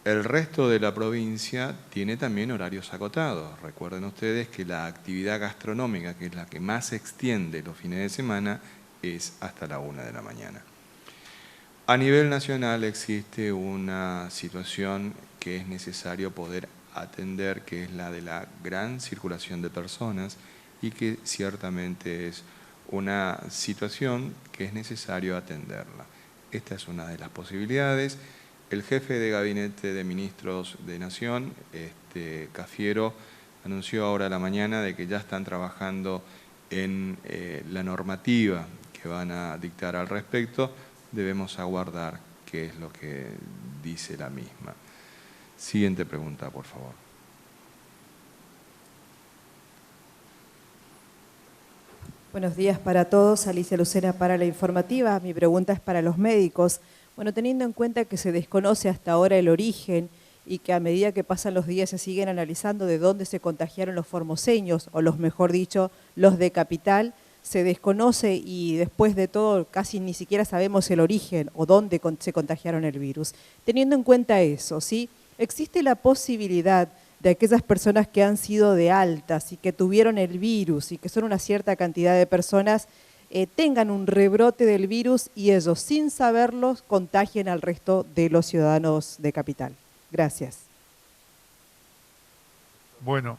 El resto de la provincia tiene también horarios acotados. Recuerden ustedes que la actividad gastronómica, que es la que más se extiende los fines de semana, es hasta la 1 de la mañana. A nivel nacional existe una situación que es necesario poder atender, que es la de la gran circulación de personas y que ciertamente es una situación que es necesario atenderla. Esta es una de las posibilidades. El jefe de Gabinete de Ministros de Nación, Cafiero, anunció ahora a la mañana de que ya están trabajando en la normativa que van a dictar al respecto. Debemos aguardar qué es lo que dice la misma. Siguiente pregunta, por favor. Buenos días para todos. Alicia Lucena para la informativa. Mi pregunta es para los médicos. Bueno, teniendo en cuenta que se desconoce hasta ahora el origen y que a medida que pasan los días se siguen analizando de dónde se contagiaron los formoseños, o los mejor dicho, los de Capital, se desconoce y después de todo casi ni siquiera sabemos el origen o dónde se contagiaron el virus. Teniendo en cuenta eso, ¿sí? ¿Existe la posibilidad de aquellas personas que han sido de altas y que tuvieron el virus y que son una cierta cantidad de personas, tengan un rebrote del virus y ellos, sin saberlo, contagien al resto de los ciudadanos de Capital? Gracias. Bueno,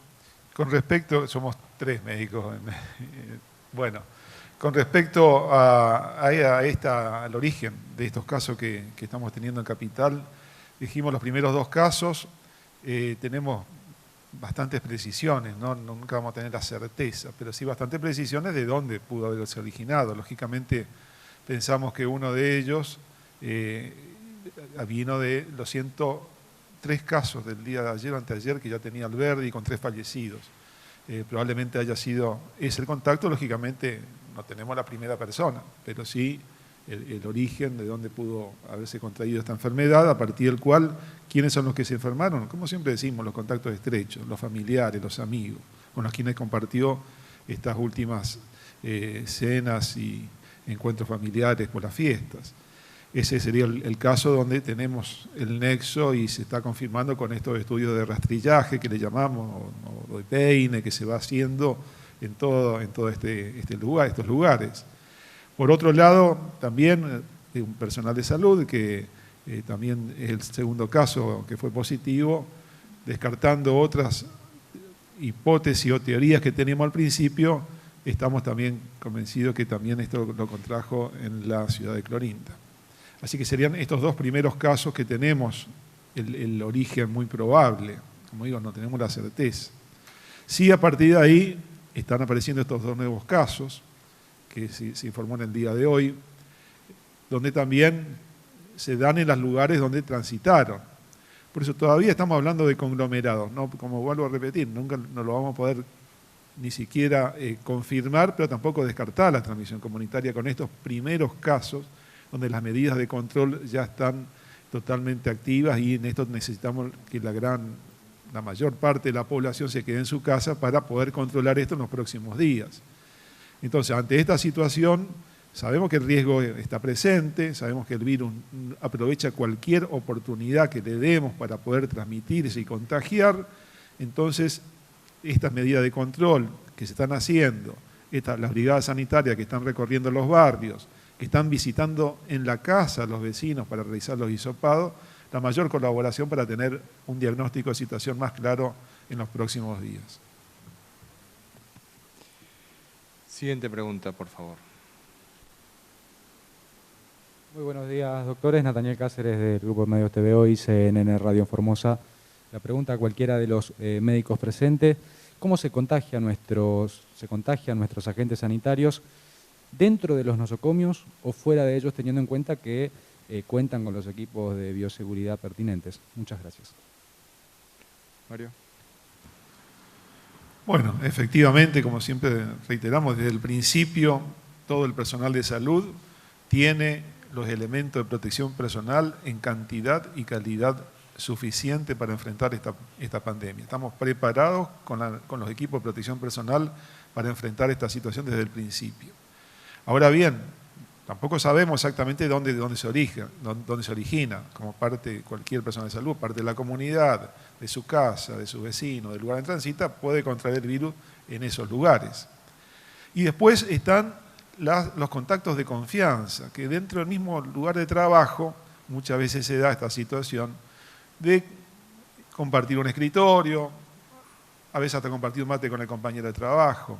con respecto, somos 3 médicos. Bueno, con respecto al origen de estos casos que estamos teniendo en Capital, dijimos los primeros 2 casos, tenemos bastantes precisiones, ¿no? Nunca vamos a tener la certeza, pero sí bastantes precisiones de dónde pudo haberse originado. Lógicamente pensamos que uno de ellos vino de los 103 casos del día de ayer o anteayer que ya tenía Alberdi, con 3 fallecidos. Probablemente haya sido ese el contacto. Lógicamente no tenemos la primera persona, pero sí el origen de dónde pudo haberse contraído esta enfermedad, a partir del cual, ¿quiénes son los que se enfermaron? Como siempre decimos, los contactos estrechos, los familiares, los amigos, con los quienes compartió estas últimas cenas y encuentros familiares por las fiestas. Ese sería el caso donde tenemos el nexo y se está confirmando con estos estudios de rastrillaje que le llamamos, o de peine, que se va haciendo en todo estos lugares. Por otro lado, también un personal de salud, que también es el segundo caso que fue positivo, descartando otras hipótesis o teorías que teníamos al principio, estamos también convencidos que también esto lo contrajo en la ciudad de Clorinda. Así que serían estos 2 primeros casos que tenemos el origen muy probable. Como digo, no tenemos la certeza. Sí, a partir de ahí están apareciendo estos 2 nuevos casos que se informó en el día de hoy, donde también se dan en los lugares donde transitaron. Por eso todavía estamos hablando de conglomerados, ¿no? Como vuelvo a repetir, nunca no lo vamos a poder ni siquiera confirmar, pero tampoco descartar la transmisión comunitaria con estos primeros casos, donde las medidas de control ya están totalmente activas y en esto necesitamos que la mayor parte de la población se quede en su casa para poder controlar esto en los próximos días. Entonces, ante esta situación, sabemos que el riesgo está presente, sabemos que el virus aprovecha cualquier oportunidad que le demos para poder transmitirse y contagiar. Entonces, estas medidas de control que se están haciendo, las brigadas sanitarias que están recorriendo los barrios, que están visitando en la casa a los vecinos para realizar los hisopados, la mayor colaboración para tener un diagnóstico de situación más claro en los próximos días. Siguiente pregunta, por favor. Muy buenos días, doctores. Nathaniel Cáceres, del Grupo de Medios TVO y CNN Radio en Formosa. La pregunta a cualquiera de los médicos presentes: ¿cómo se contagian nuestros agentes sanitarios dentro de los nosocomios o fuera de ellos, teniendo en cuenta que cuentan con los equipos de bioseguridad pertinentes? Muchas gracias. Mario. Bueno, efectivamente, como siempre reiteramos, desde el principio todo el personal de salud tiene los elementos de protección personal en cantidad y calidad suficiente para enfrentar esta pandemia. Estamos preparados con los equipos de protección personal para enfrentar esta situación desde el principio. Ahora bien, tampoco sabemos exactamente dónde se origina, como parte de cualquier persona de salud, parte de la comunidad, de su casa, de su vecino, del lugar en transita, puede contraer el virus en esos lugares. Y después están los contactos de confianza, que dentro del mismo lugar de trabajo muchas veces se da esta situación de compartir un escritorio, a veces hasta compartir un mate con el compañero de trabajo,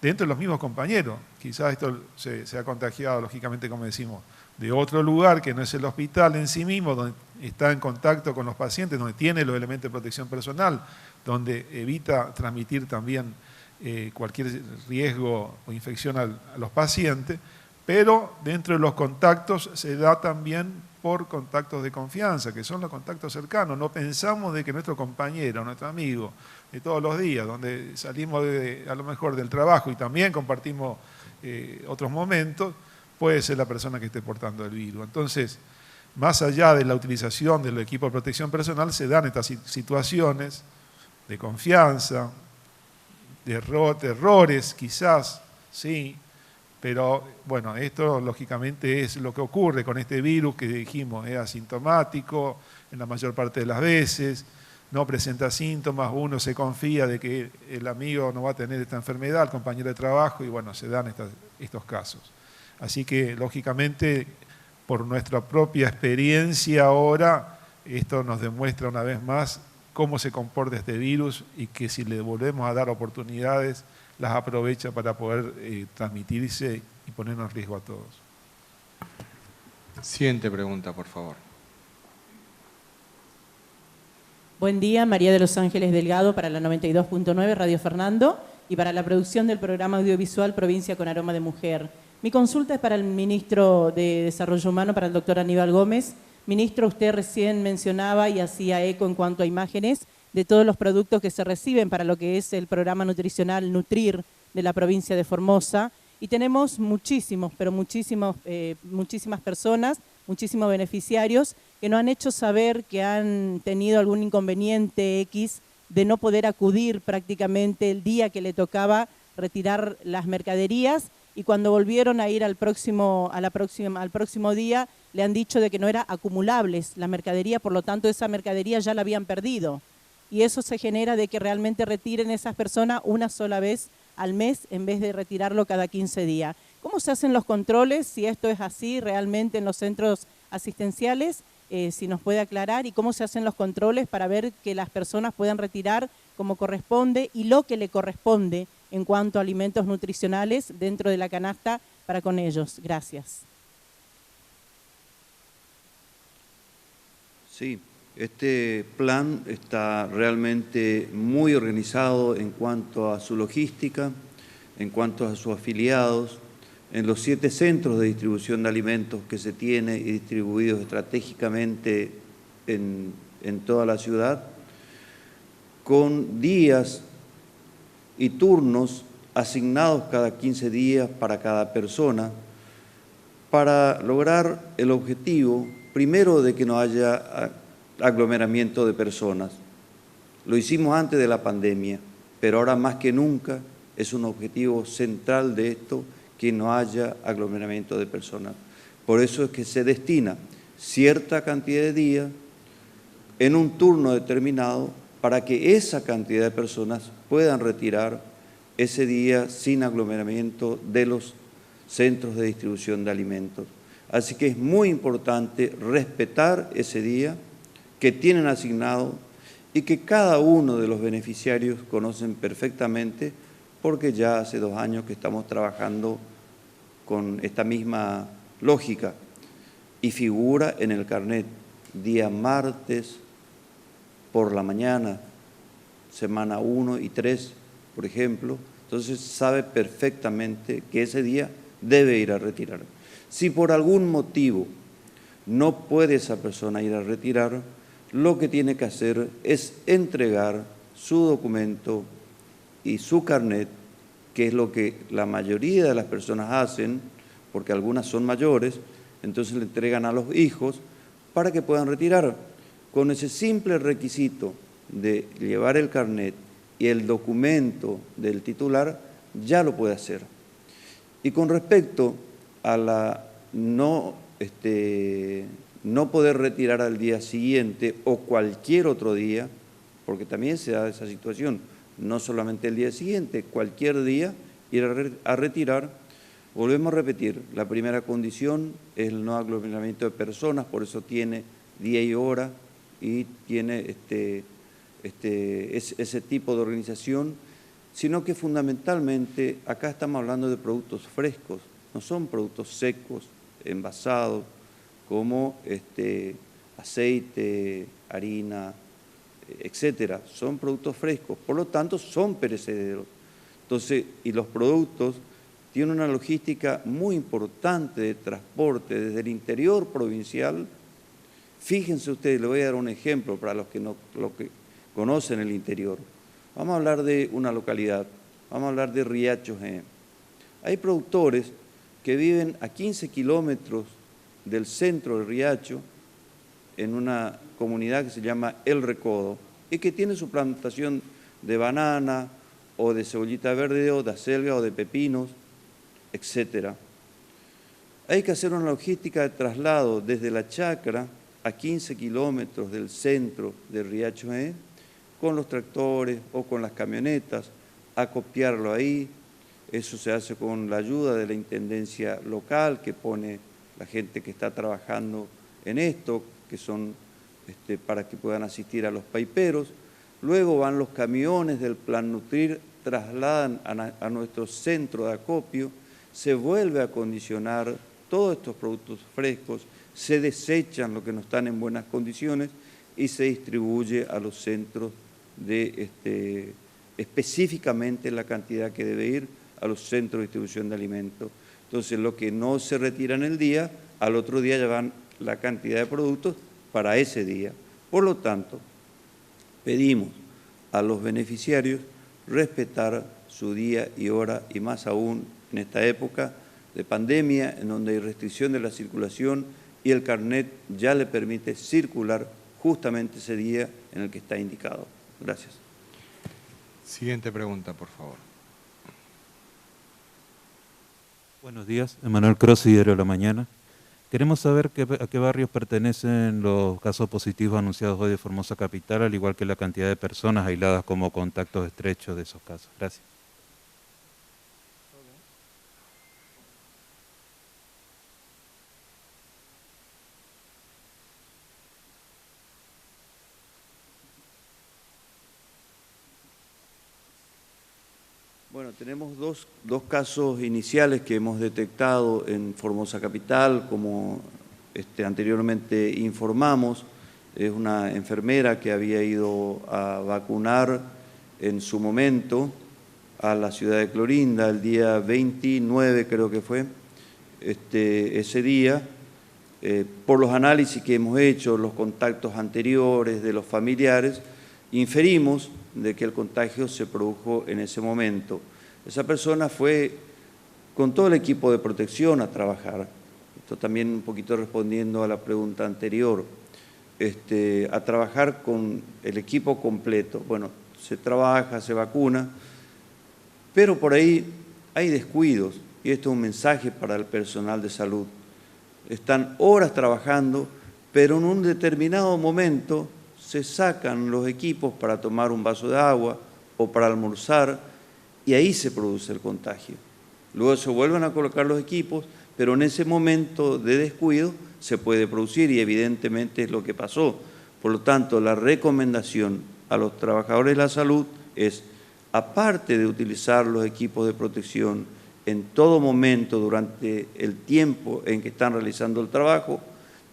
dentro de los mismos compañeros. Quizás esto se ha contagiado, lógicamente, como decimos, de otro lugar que no es el hospital en sí mismo, donde está en contacto con los pacientes, donde tiene los elementos de protección personal, donde evita transmitir también cualquier riesgo o infección a los pacientes, pero dentro de los contactos se da también por contactos de confianza, que son los contactos cercanos. No pensamos de que nuestro compañero, nuestro amigo de todos los días, donde salimos a lo mejor del trabajo y también compartimos otros momentos, puede ser la persona que esté portando el virus. Entonces, más allá de la utilización del equipo de protección personal, se dan estas situaciones de confianza, de errores quizás, sí, pero bueno, esto lógicamente es lo que ocurre con este virus que dijimos, es asintomático en la mayor parte de las veces, no presenta síntomas, uno se confía de que el amigo no va a tener esta enfermedad, el compañero de trabajo, y bueno, se dan estos casos. Así que lógicamente, por nuestra propia experiencia ahora, esto nos demuestra una vez más cómo se comporta este virus y que si le volvemos a dar oportunidades, las aprovecha para poder transmitirse y ponernos en riesgo a todos. Siguiente pregunta, por favor. Buen día, María de los Ángeles Delgado para la 92.9 Radio Fernando y para la producción del programa audiovisual Provincia con Aroma de Mujer. Mi consulta es para el Ministro de Desarrollo Humano, para el doctor Aníbal Gómez. Ministro, usted recién mencionaba y hacía eco en cuanto a imágenes de todos los productos que se reciben para lo que es el programa nutricional Nutrir de la provincia de Formosa. Y tenemos muchísimas personas, muchísimos beneficiarios que nos han hecho saber que han tenido algún inconveniente X de no poder acudir prácticamente el día que le tocaba retirar las mercaderías, y cuando volvieron a ir al próximo día le han dicho de que no era acumulables la mercadería, por lo tanto esa mercadería ya la habían perdido. Y eso se genera de que realmente retiren esas personas una sola vez al mes en vez de retirarlo cada 15 días. ¿Cómo se hacen los controles? Si esto es así realmente en los centros asistenciales, si nos puede aclarar, y cómo se hacen los controles para ver que las personas puedan retirar como corresponde y lo que le corresponde en cuanto a alimentos nutricionales dentro de la canasta para con ellos. Gracias. Sí, Este plan está realmente muy organizado en cuanto a su logística, en cuanto a sus afiliados, en los 7 centros de distribución de alimentos que se tiene y distribuidos estratégicamente en toda la ciudad, con días y turnos asignados cada 15 días para cada persona, para lograr el objetivo, primero, de que no haya aglomeramiento de personas. Lo hicimos antes de la pandemia, pero ahora más que nunca es un objetivo central de esto, que no haya aglomeramiento de personas. Por eso es que se destina cierta cantidad de días en un turno determinado para que esa cantidad de personas puedan retirar ese día sin aglomeramiento de los centros de distribución de alimentos. Así que es muy importante respetar ese día que tienen asignado y que cada uno de los beneficiarios conocen perfectamente, porque ya hace 2 años que estamos trabajando con esta misma lógica y figura en el carnet día martes por la mañana, semana 1 y 3, por ejemplo. Entonces sabe perfectamente que ese día debe ir a retirar. Si por algún motivo no puede esa persona ir a retirar, lo que tiene que hacer es entregar su documento y su carnet, que es lo que la mayoría de las personas hacen, porque algunas son mayores, entonces le entregan a los hijos para que puedan retirar. Con ese simple requisito de llevar el carnet y el documento del titular, ya lo puede hacer. Y con respecto a la no poder retirar al día siguiente o cualquier otro día, porque también se da esa situación, no solamente el día siguiente, cualquier día ir a retirar. Volvemos a repetir, la primera condición es el no aglomeramiento de personas, por eso tiene día y hora y tiene ese tipo de organización, sino que fundamentalmente acá estamos hablando de productos frescos, no son productos secos, envasados, como aceite, harina, etcétera. Son productos frescos, por lo tanto son perecederos. Entonces, y los productos tienen una logística muy importante de transporte desde el interior provincial. Fíjense ustedes, les voy a dar un ejemplo para los que conocen el interior. Vamos a hablar de una localidad, vamos a hablar de Riacho. Hay productores que viven a 15 kilómetros del centro de Riacho, en una comunidad que se llama El Recodo, y que tiene su plantación de banana, o de cebollita verde, o de acelga, o de pepinos, etc. Hay que hacer una logística de traslado desde la chacra a 15 kilómetros del centro de Riacho, con los tractores o con las camionetas, acopiarlo ahí. Eso se hace con la ayuda de la intendencia local, que pone la gente que está trabajando en esto, que son para que puedan asistir a los paiperos. Luego van los camiones del Plan Nutrir, trasladan a nuestro centro de acopio, se vuelve a acondicionar todos estos productos frescos, se desechan los que no están en buenas condiciones y se distribuye a los centros específicamente la cantidad que debe ir a los centros de distribución de alimentos. Entonces, lo que no se retira en el día, al otro día ya van la cantidad de productos para ese día. Por lo tanto, pedimos a los beneficiarios respetar su día y hora, y más aún en esta época de pandemia, en donde hay restricción de la circulación y el carnet ya le permite circular justamente ese día en el que está indicado. Gracias. Siguiente pregunta, por favor. Buenos días, Emanuel Crossi, Diario de la Mañana. Queremos saber a qué barrios pertenecen los casos positivos anunciados hoy de Formosa Capital, al igual que la cantidad de personas aisladas como contactos estrechos de esos casos. Gracias. Bueno, tenemos dos casos iniciales que hemos detectado en Formosa Capital, como anteriormente informamos. es una enfermera que había ido a vacunar en su momento a la ciudad de Clorinda el día 29, creo que fue, ese día. Por los análisis que hemos hecho, los contactos anteriores de los familiares, inferimos de que el contagio se produjo en ese momento. Esa persona fue con todo el equipo de protección a trabajar. Esto también un poquito respondiendo a la pregunta anterior. A trabajar con el equipo completo. Bueno, se trabaja, se vacuna, pero por ahí hay descuidos, y esto es un mensaje para el personal de salud. Están horas trabajando, pero en un determinado momento se sacan los equipos para tomar un vaso de agua o para almorzar, y ahí se produce el contagio. Luego se vuelven a colocar los equipos, pero en ese momento de descuido se puede producir, y evidentemente es lo que pasó. Por lo tanto, la recomendación a los trabajadores de la salud es, aparte de utilizar los equipos de protección en todo momento durante el tiempo en que están realizando el trabajo,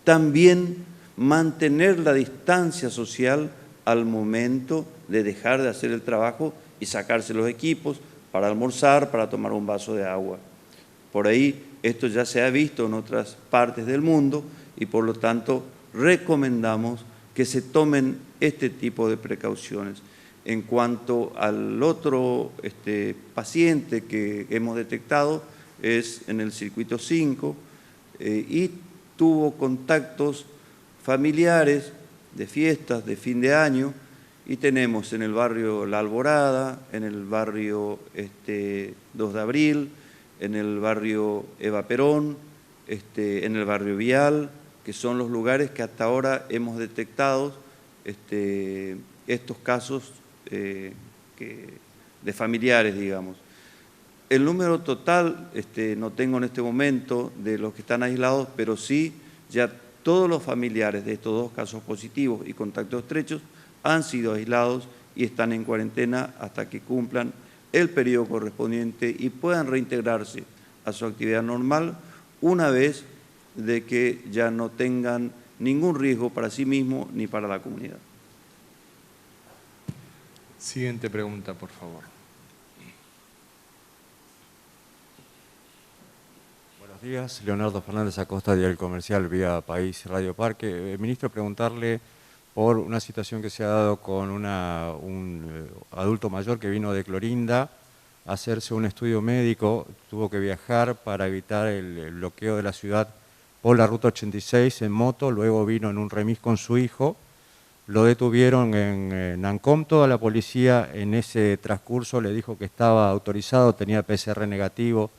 también mantener la distancia social al momento de dejar de hacer el trabajo y sacarse los equipos para almorzar, para tomar un vaso de agua. Por ahí esto ya se ha visto en otras partes del mundo y por lo tanto recomendamos que se tomen este tipo de precauciones. En cuanto al otro paciente que hemos detectado, es en el circuito 5 y tuvo contactos familiares de fiestas de fin de año, y tenemos en el barrio La Alborada, en el barrio 2 de Abril, en el barrio Eva Perón, en el barrio Vial, que son los lugares que hasta ahora hemos detectado estos casos de familiares, digamos. El número total no tengo en este momento de los que están aislados, pero sí ya todos los familiares de estos dos casos positivos y contactos estrechos han sido aislados y están en cuarentena hasta que cumplan el periodo correspondiente y puedan reintegrarse a su actividad normal una vez de que ya no tengan ningún riesgo para sí mismos ni para la comunidad. Siguiente pregunta, por favor. Buenos días, Leonardo Fernández Acosta, Diario Comercial, vía País Radio Parque. Ministro, preguntarle por una situación que se ha dado con un adulto mayor que vino de Clorinda a hacerse un estudio médico, tuvo que viajar para evitar el bloqueo de la ciudad por la Ruta 86 en moto, luego vino en un remis con su hijo. Lo detuvieron en Nancom, toda la policía en ese transcurso le dijo que estaba autorizado, tenía PCR negativo,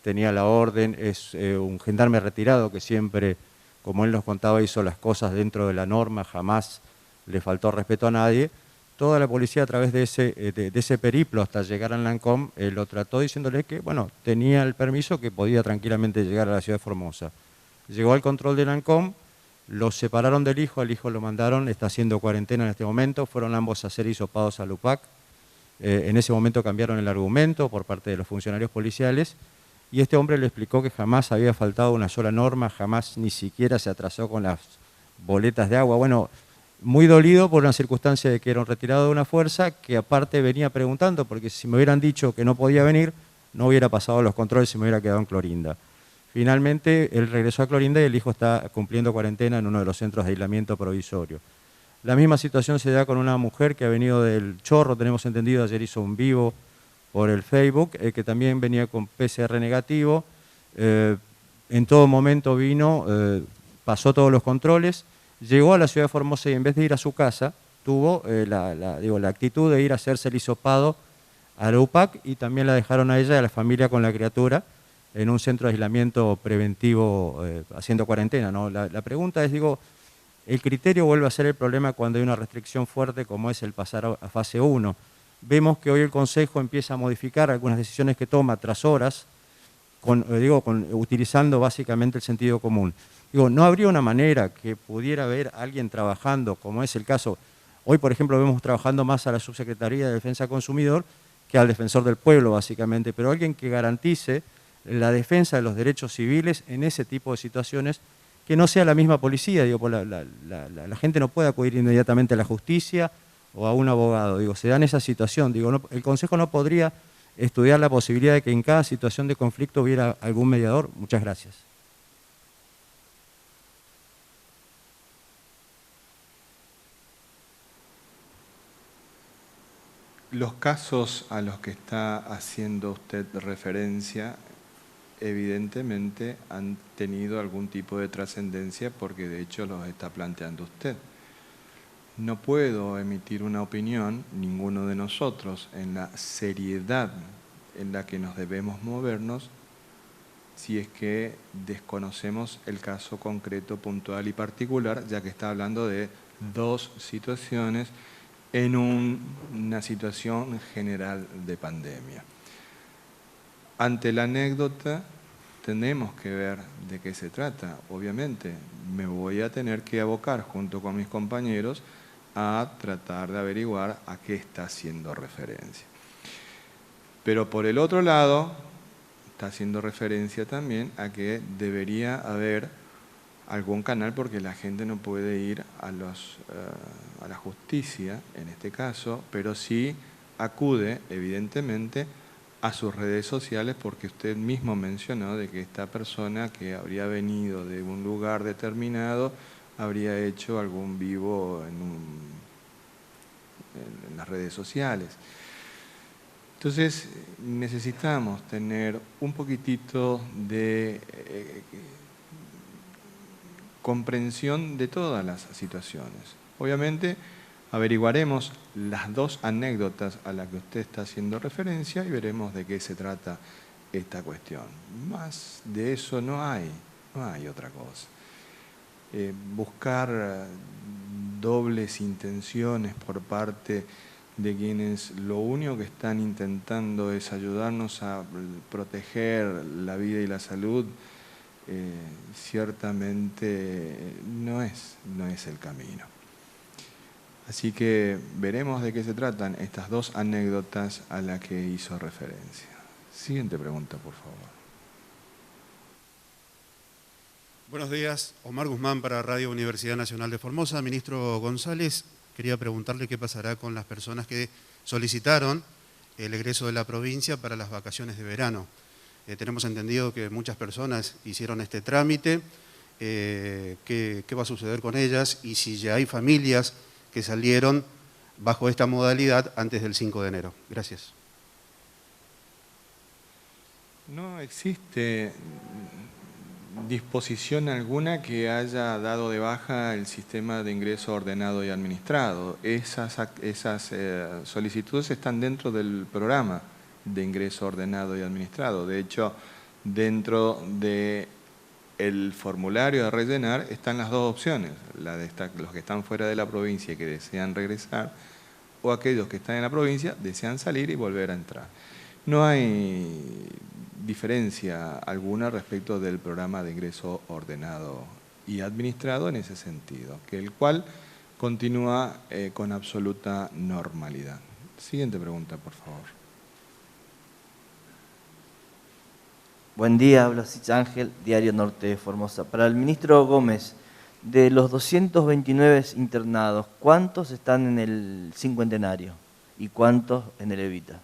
tenía la orden, es un gendarme retirado que siempre, como él nos contaba, hizo las cosas dentro de la norma, jamás le faltó respeto a nadie. Toda la policía a través de ese periplo hasta llegar a Nancom lo trató diciéndole que, bueno, tenía el permiso, que podía tranquilamente llegar a la ciudad de Formosa. Llegó al control de Nancom, los separaron del hijo, al hijo lo mandaron, está haciendo cuarentena en este momento, fueron ambos a ser hisopados al UPAC. En ese momento cambiaron el argumento por parte de los funcionarios policiales y este hombre le explicó que jamás había faltado una sola norma, jamás ni siquiera se atrasó con las boletas de agua. Bueno, muy dolido por una circunstancia de que era un retirado de una fuerza que aparte venía preguntando, porque si me hubieran dicho que no podía venir, no hubiera pasado los controles y me hubiera quedado en Clorinda. Finalmente, él regresó a Clorinda y el hijo está cumpliendo cuarentena en uno de los centros de aislamiento provisorio. La misma situación se da con una mujer que ha venido del Chorro, tenemos entendido, ayer hizo un vivo por el Facebook, que también venía con PCR negativo. En todo momento vino, pasó todos los controles, llegó a la ciudad de Formosa y en vez de ir a su casa, tuvo la actitud de ir a hacerse el hisopado a la UPAC y también la dejaron a ella y a la familia con la criatura en un centro de aislamiento preventivo haciendo cuarentena, ¿no? La pregunta es, el criterio vuelve a ser el problema cuando hay una restricción fuerte como es el pasar a fase 1. Vemos que hoy el Consejo empieza a modificar algunas decisiones que toma tras horas, utilizando básicamente el sentido común. ¿No habría una manera que pudiera haber alguien trabajando, como es el caso, hoy por ejemplo vemos trabajando más a la Subsecretaría de Defensa del Consumidor que al Defensor del Pueblo básicamente, pero alguien que garantice la defensa de los derechos civiles en ese tipo de situaciones que no sea la misma policía, digo, la gente no puede acudir inmediatamente a la justicia o a un abogado, digo, se da en esa situación, digo, no, el Consejo no podría estudiar la posibilidad de que en cada situación de conflicto hubiera algún mediador. Muchas gracias. Los casos a los que está haciendo usted referencia evidentemente han tenido algún tipo de trascendencia porque de hecho los está planteando usted. No puedo emitir una opinión, ninguno de nosotros, en la seriedad en la que nos debemos movernos si es que desconocemos el caso concreto, puntual y particular, ya que está hablando de dos situaciones en una situación general de pandemia. Ante la anécdota tenemos que ver de qué se trata. Obviamente me voy a tener que abocar junto con mis compañeros a tratar de averiguar a qué está haciendo referencia. Pero por el otro lado, está haciendo referencia también a que debería haber algún canal porque la gente no puede ir a la justicia, en este caso, pero sí acude, evidentemente, a sus redes sociales porque usted mismo mencionó de que esta persona que habría venido de un lugar determinado habría hecho algún vivo en las redes sociales. Entonces necesitamos tener un poquitito de comprensión de todas las situaciones. Obviamente averiguaremos las dos anécdotas a las que usted está haciendo referencia y veremos de qué se trata esta cuestión. Más de eso no hay otra cosa. Buscar dobles intenciones por parte de quienes lo único que están intentando es ayudarnos a proteger la vida y la salud, ciertamente no es el camino. Así que veremos de qué se tratan estas dos anécdotas a las que hizo referencia. Siguiente pregunta, por favor. Buenos días, Omar Guzmán para Radio Universidad Nacional de Formosa. Ministro González, quería preguntarle qué pasará con las personas que solicitaron el egreso de la provincia para las vacaciones de verano. Tenemos entendido que muchas personas hicieron este trámite. ¿Qué va a suceder con ellas? Y si ya hay familias que salieron bajo esta modalidad antes del 5 de enero. Gracias. No existe disposición alguna que haya dado de baja el sistema de ingreso ordenado y administrado. Esas solicitudes están dentro del programa de ingreso ordenado y administrado. De hecho, dentro del formulario a rellenar están las dos opciones, la de los que están fuera de la provincia y que desean regresar, o aquellos que están en la provincia desean salir y volver a entrar. No hay diferencia alguna respecto del programa de ingreso ordenado y administrado en ese sentido, que el cual continúa con absoluta normalidad. Siguiente pregunta, por favor. Buen día, habla Sich Ángel, Diario Norte de Formosa. Para el ministro Gómez, de los 229 internados, ¿cuántos están en el cincuentenario y cuántos en el Evita?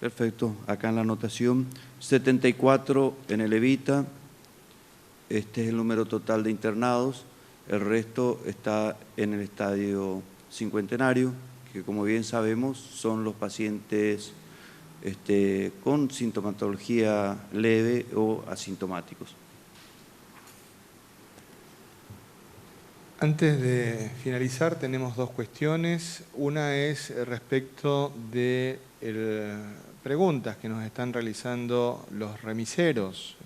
Perfecto, acá en la anotación, 74 en el Evita, este es el número total de internados, el resto está en el Estadio Cincuentenario, que como bien sabemos son los pacientes con sintomatología leve o asintomáticos. Antes de finalizar, tenemos dos cuestiones. Una es respecto de preguntas que nos están realizando los remiseros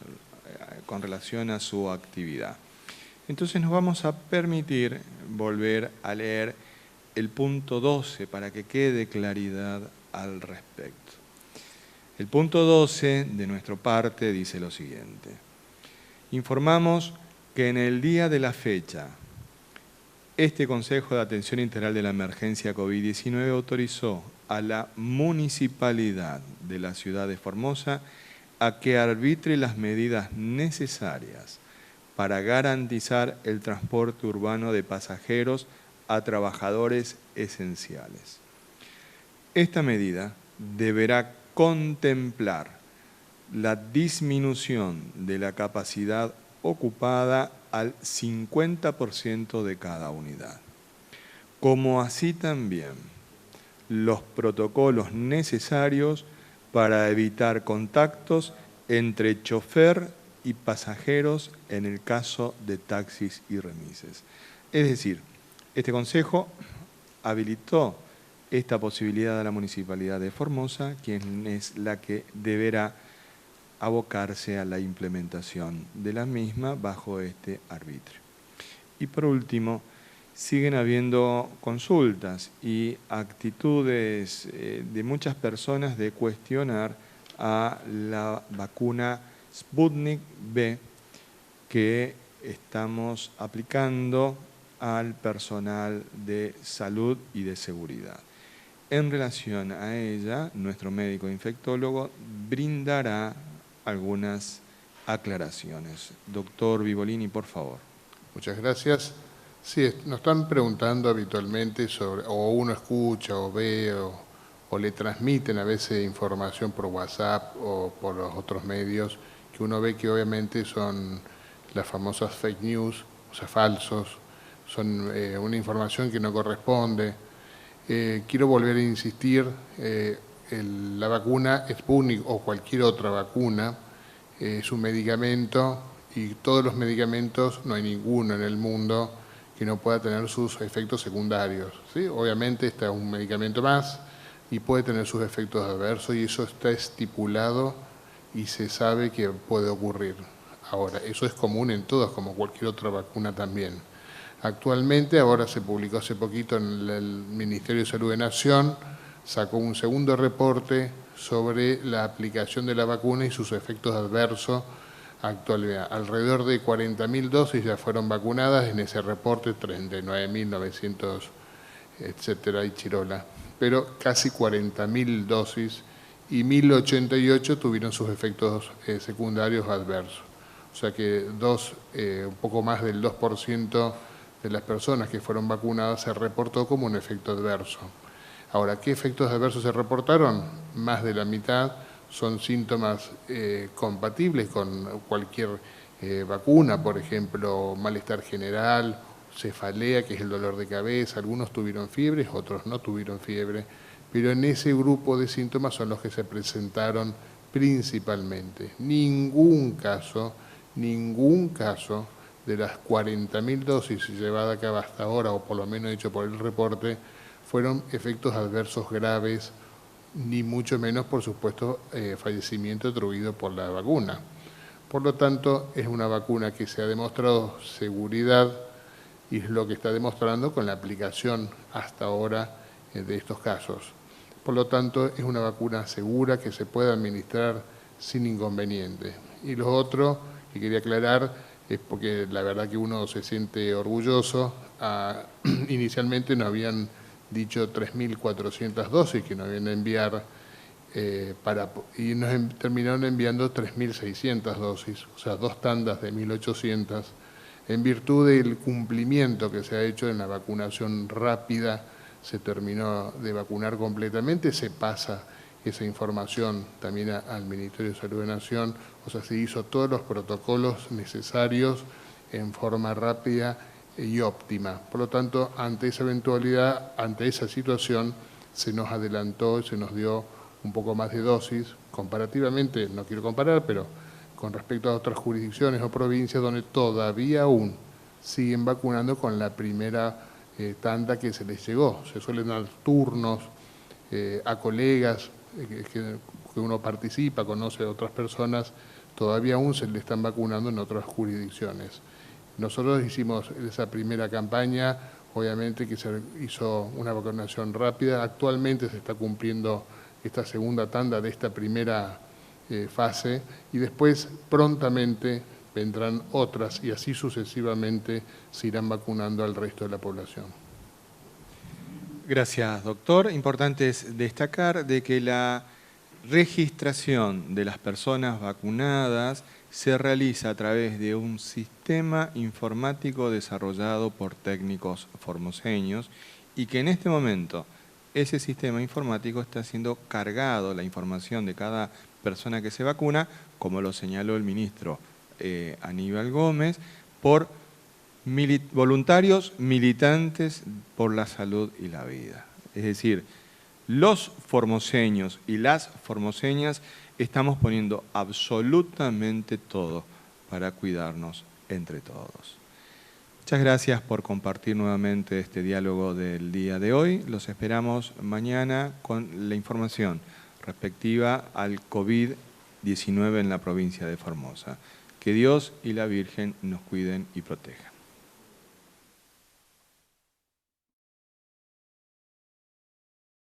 con relación a su actividad. Entonces nos vamos a permitir volver a leer el punto 12 para que quede claridad al respecto. El punto 12 de nuestra parte dice lo siguiente. Informamos que en el día de la fecha, este Consejo de Atención Integral de la Emergencia COVID-19 autorizó a la Municipalidad de la Ciudad de Formosa a que arbitre las medidas necesarias para garantizar el transporte urbano de pasajeros a trabajadores esenciales. Esta medida deberá contemplar la disminución de la capacidad ocupada al 50% de cada unidad, como así también los protocolos necesarios para evitar contactos entre chofer y pasajeros en el caso de taxis y remises. Es decir, este Consejo habilitó esta posibilidad a la Municipalidad de Formosa, quien es la que deberá abocarse a la implementación de la misma bajo este arbitrio. Y por último, siguen habiendo consultas y actitudes de muchas personas de cuestionar a la vacuna Sputnik V que estamos aplicando al personal de salud y de seguridad. En relación a ella, nuestro médico infectólogo brindará algunas aclaraciones. Doctor Vivolini, por favor. Muchas gracias. Sí, nos están preguntando habitualmente sobre, o uno escucha o ve o le transmiten a veces información por WhatsApp o por los otros medios, que uno ve que obviamente son las famosas fake news, o sea, falsos, son una información que no corresponde. Quiero volver a insistir, la vacuna Sputnik o cualquier otra vacuna es un medicamento y todos los medicamentos, no hay ninguno en el mundo que no pueda tener sus efectos secundarios, ¿sí? Obviamente este es un medicamento más y puede tener sus efectos adversos y eso está estipulado y se sabe que puede ocurrir. Ahora, eso es común en todas, como cualquier otra vacuna también. Actualmente, ahora se publicó hace poquito en el Ministerio de Salud de Nación, sacó un segundo reporte sobre la aplicación de la vacuna y sus efectos adversos. Actualidad. Alrededor de 40.000 dosis ya fueron vacunadas en ese reporte, 39.900, etcétera, y chirola. Pero casi 40.000 dosis y 1.088 tuvieron sus efectos secundarios adversos. O sea que un poco más del 2% de las personas que fueron vacunadas se reportó como un efecto adverso. Ahora, ¿qué efectos adversos se reportaron? Más de la mitad son síntomas compatibles con cualquier vacuna, por ejemplo, malestar general, cefalea, que es el dolor de cabeza, algunos tuvieron fiebre, otros no tuvieron fiebre, pero en ese grupo de síntomas son los que se presentaron principalmente. Ningún caso de las 40.000 dosis llevadas a cabo hasta ahora, o por lo menos hecho por el reporte, fueron efectos adversos graves, ni mucho menos, por supuesto, fallecimiento atribuido por la vacuna. Por lo tanto, es una vacuna que se ha demostrado seguridad y es lo que está demostrando con la aplicación hasta ahora de estos casos. Por lo tanto, es una vacuna segura que se puede administrar sin inconveniente. Y lo otro que quería aclarar es porque la verdad que uno se siente orgulloso. Inicialmente nos habían dicho 3.400 dosis que nos iban a enviar y nos terminaron enviando 3.600 dosis, o sea, 2 tandas de 1.800, en virtud del cumplimiento que se ha hecho en la vacunación rápida. Se terminó de vacunar completamente, se pasa esa información también al Ministerio de Salud de Nación, o sea, se hizo todos los protocolos necesarios en forma rápida y óptima. Por lo tanto, ante esa eventualidad, ante esa situación, se nos adelantó, se nos dio un poco más de dosis, comparativamente, no quiero comparar, pero con respecto a otras jurisdicciones o provincias donde todavía aún siguen vacunando con la primera tanda que se les llegó. Se suelen dar turnos a colegas que uno participa, conoce a otras personas, todavía aún se le están vacunando en otras jurisdicciones. Nosotros hicimos esa primera campaña, obviamente que se hizo una vacunación rápida. Actualmente se está cumpliendo esta segunda tanda de esta primera fase y después prontamente vendrán otras y así sucesivamente se irán vacunando al resto de la población. Gracias, doctor. Importante es destacar de que la registración de las personas vacunadas se realiza a través de un sistema informático desarrollado por técnicos formoseños y que en este momento ese sistema informático está siendo cargado, la información de cada persona que se vacuna, como lo señaló el ministro Aníbal Gómez, por voluntarios militantes por la salud y la vida. Es decir, los formoseños y las formoseñas estamos poniendo absolutamente todo para cuidarnos entre todos. Muchas gracias por compartir nuevamente este diálogo del día de hoy. Los esperamos mañana con la información respectiva al COVID-19 en la provincia de Formosa. Que Dios y la Virgen nos cuiden y protejan.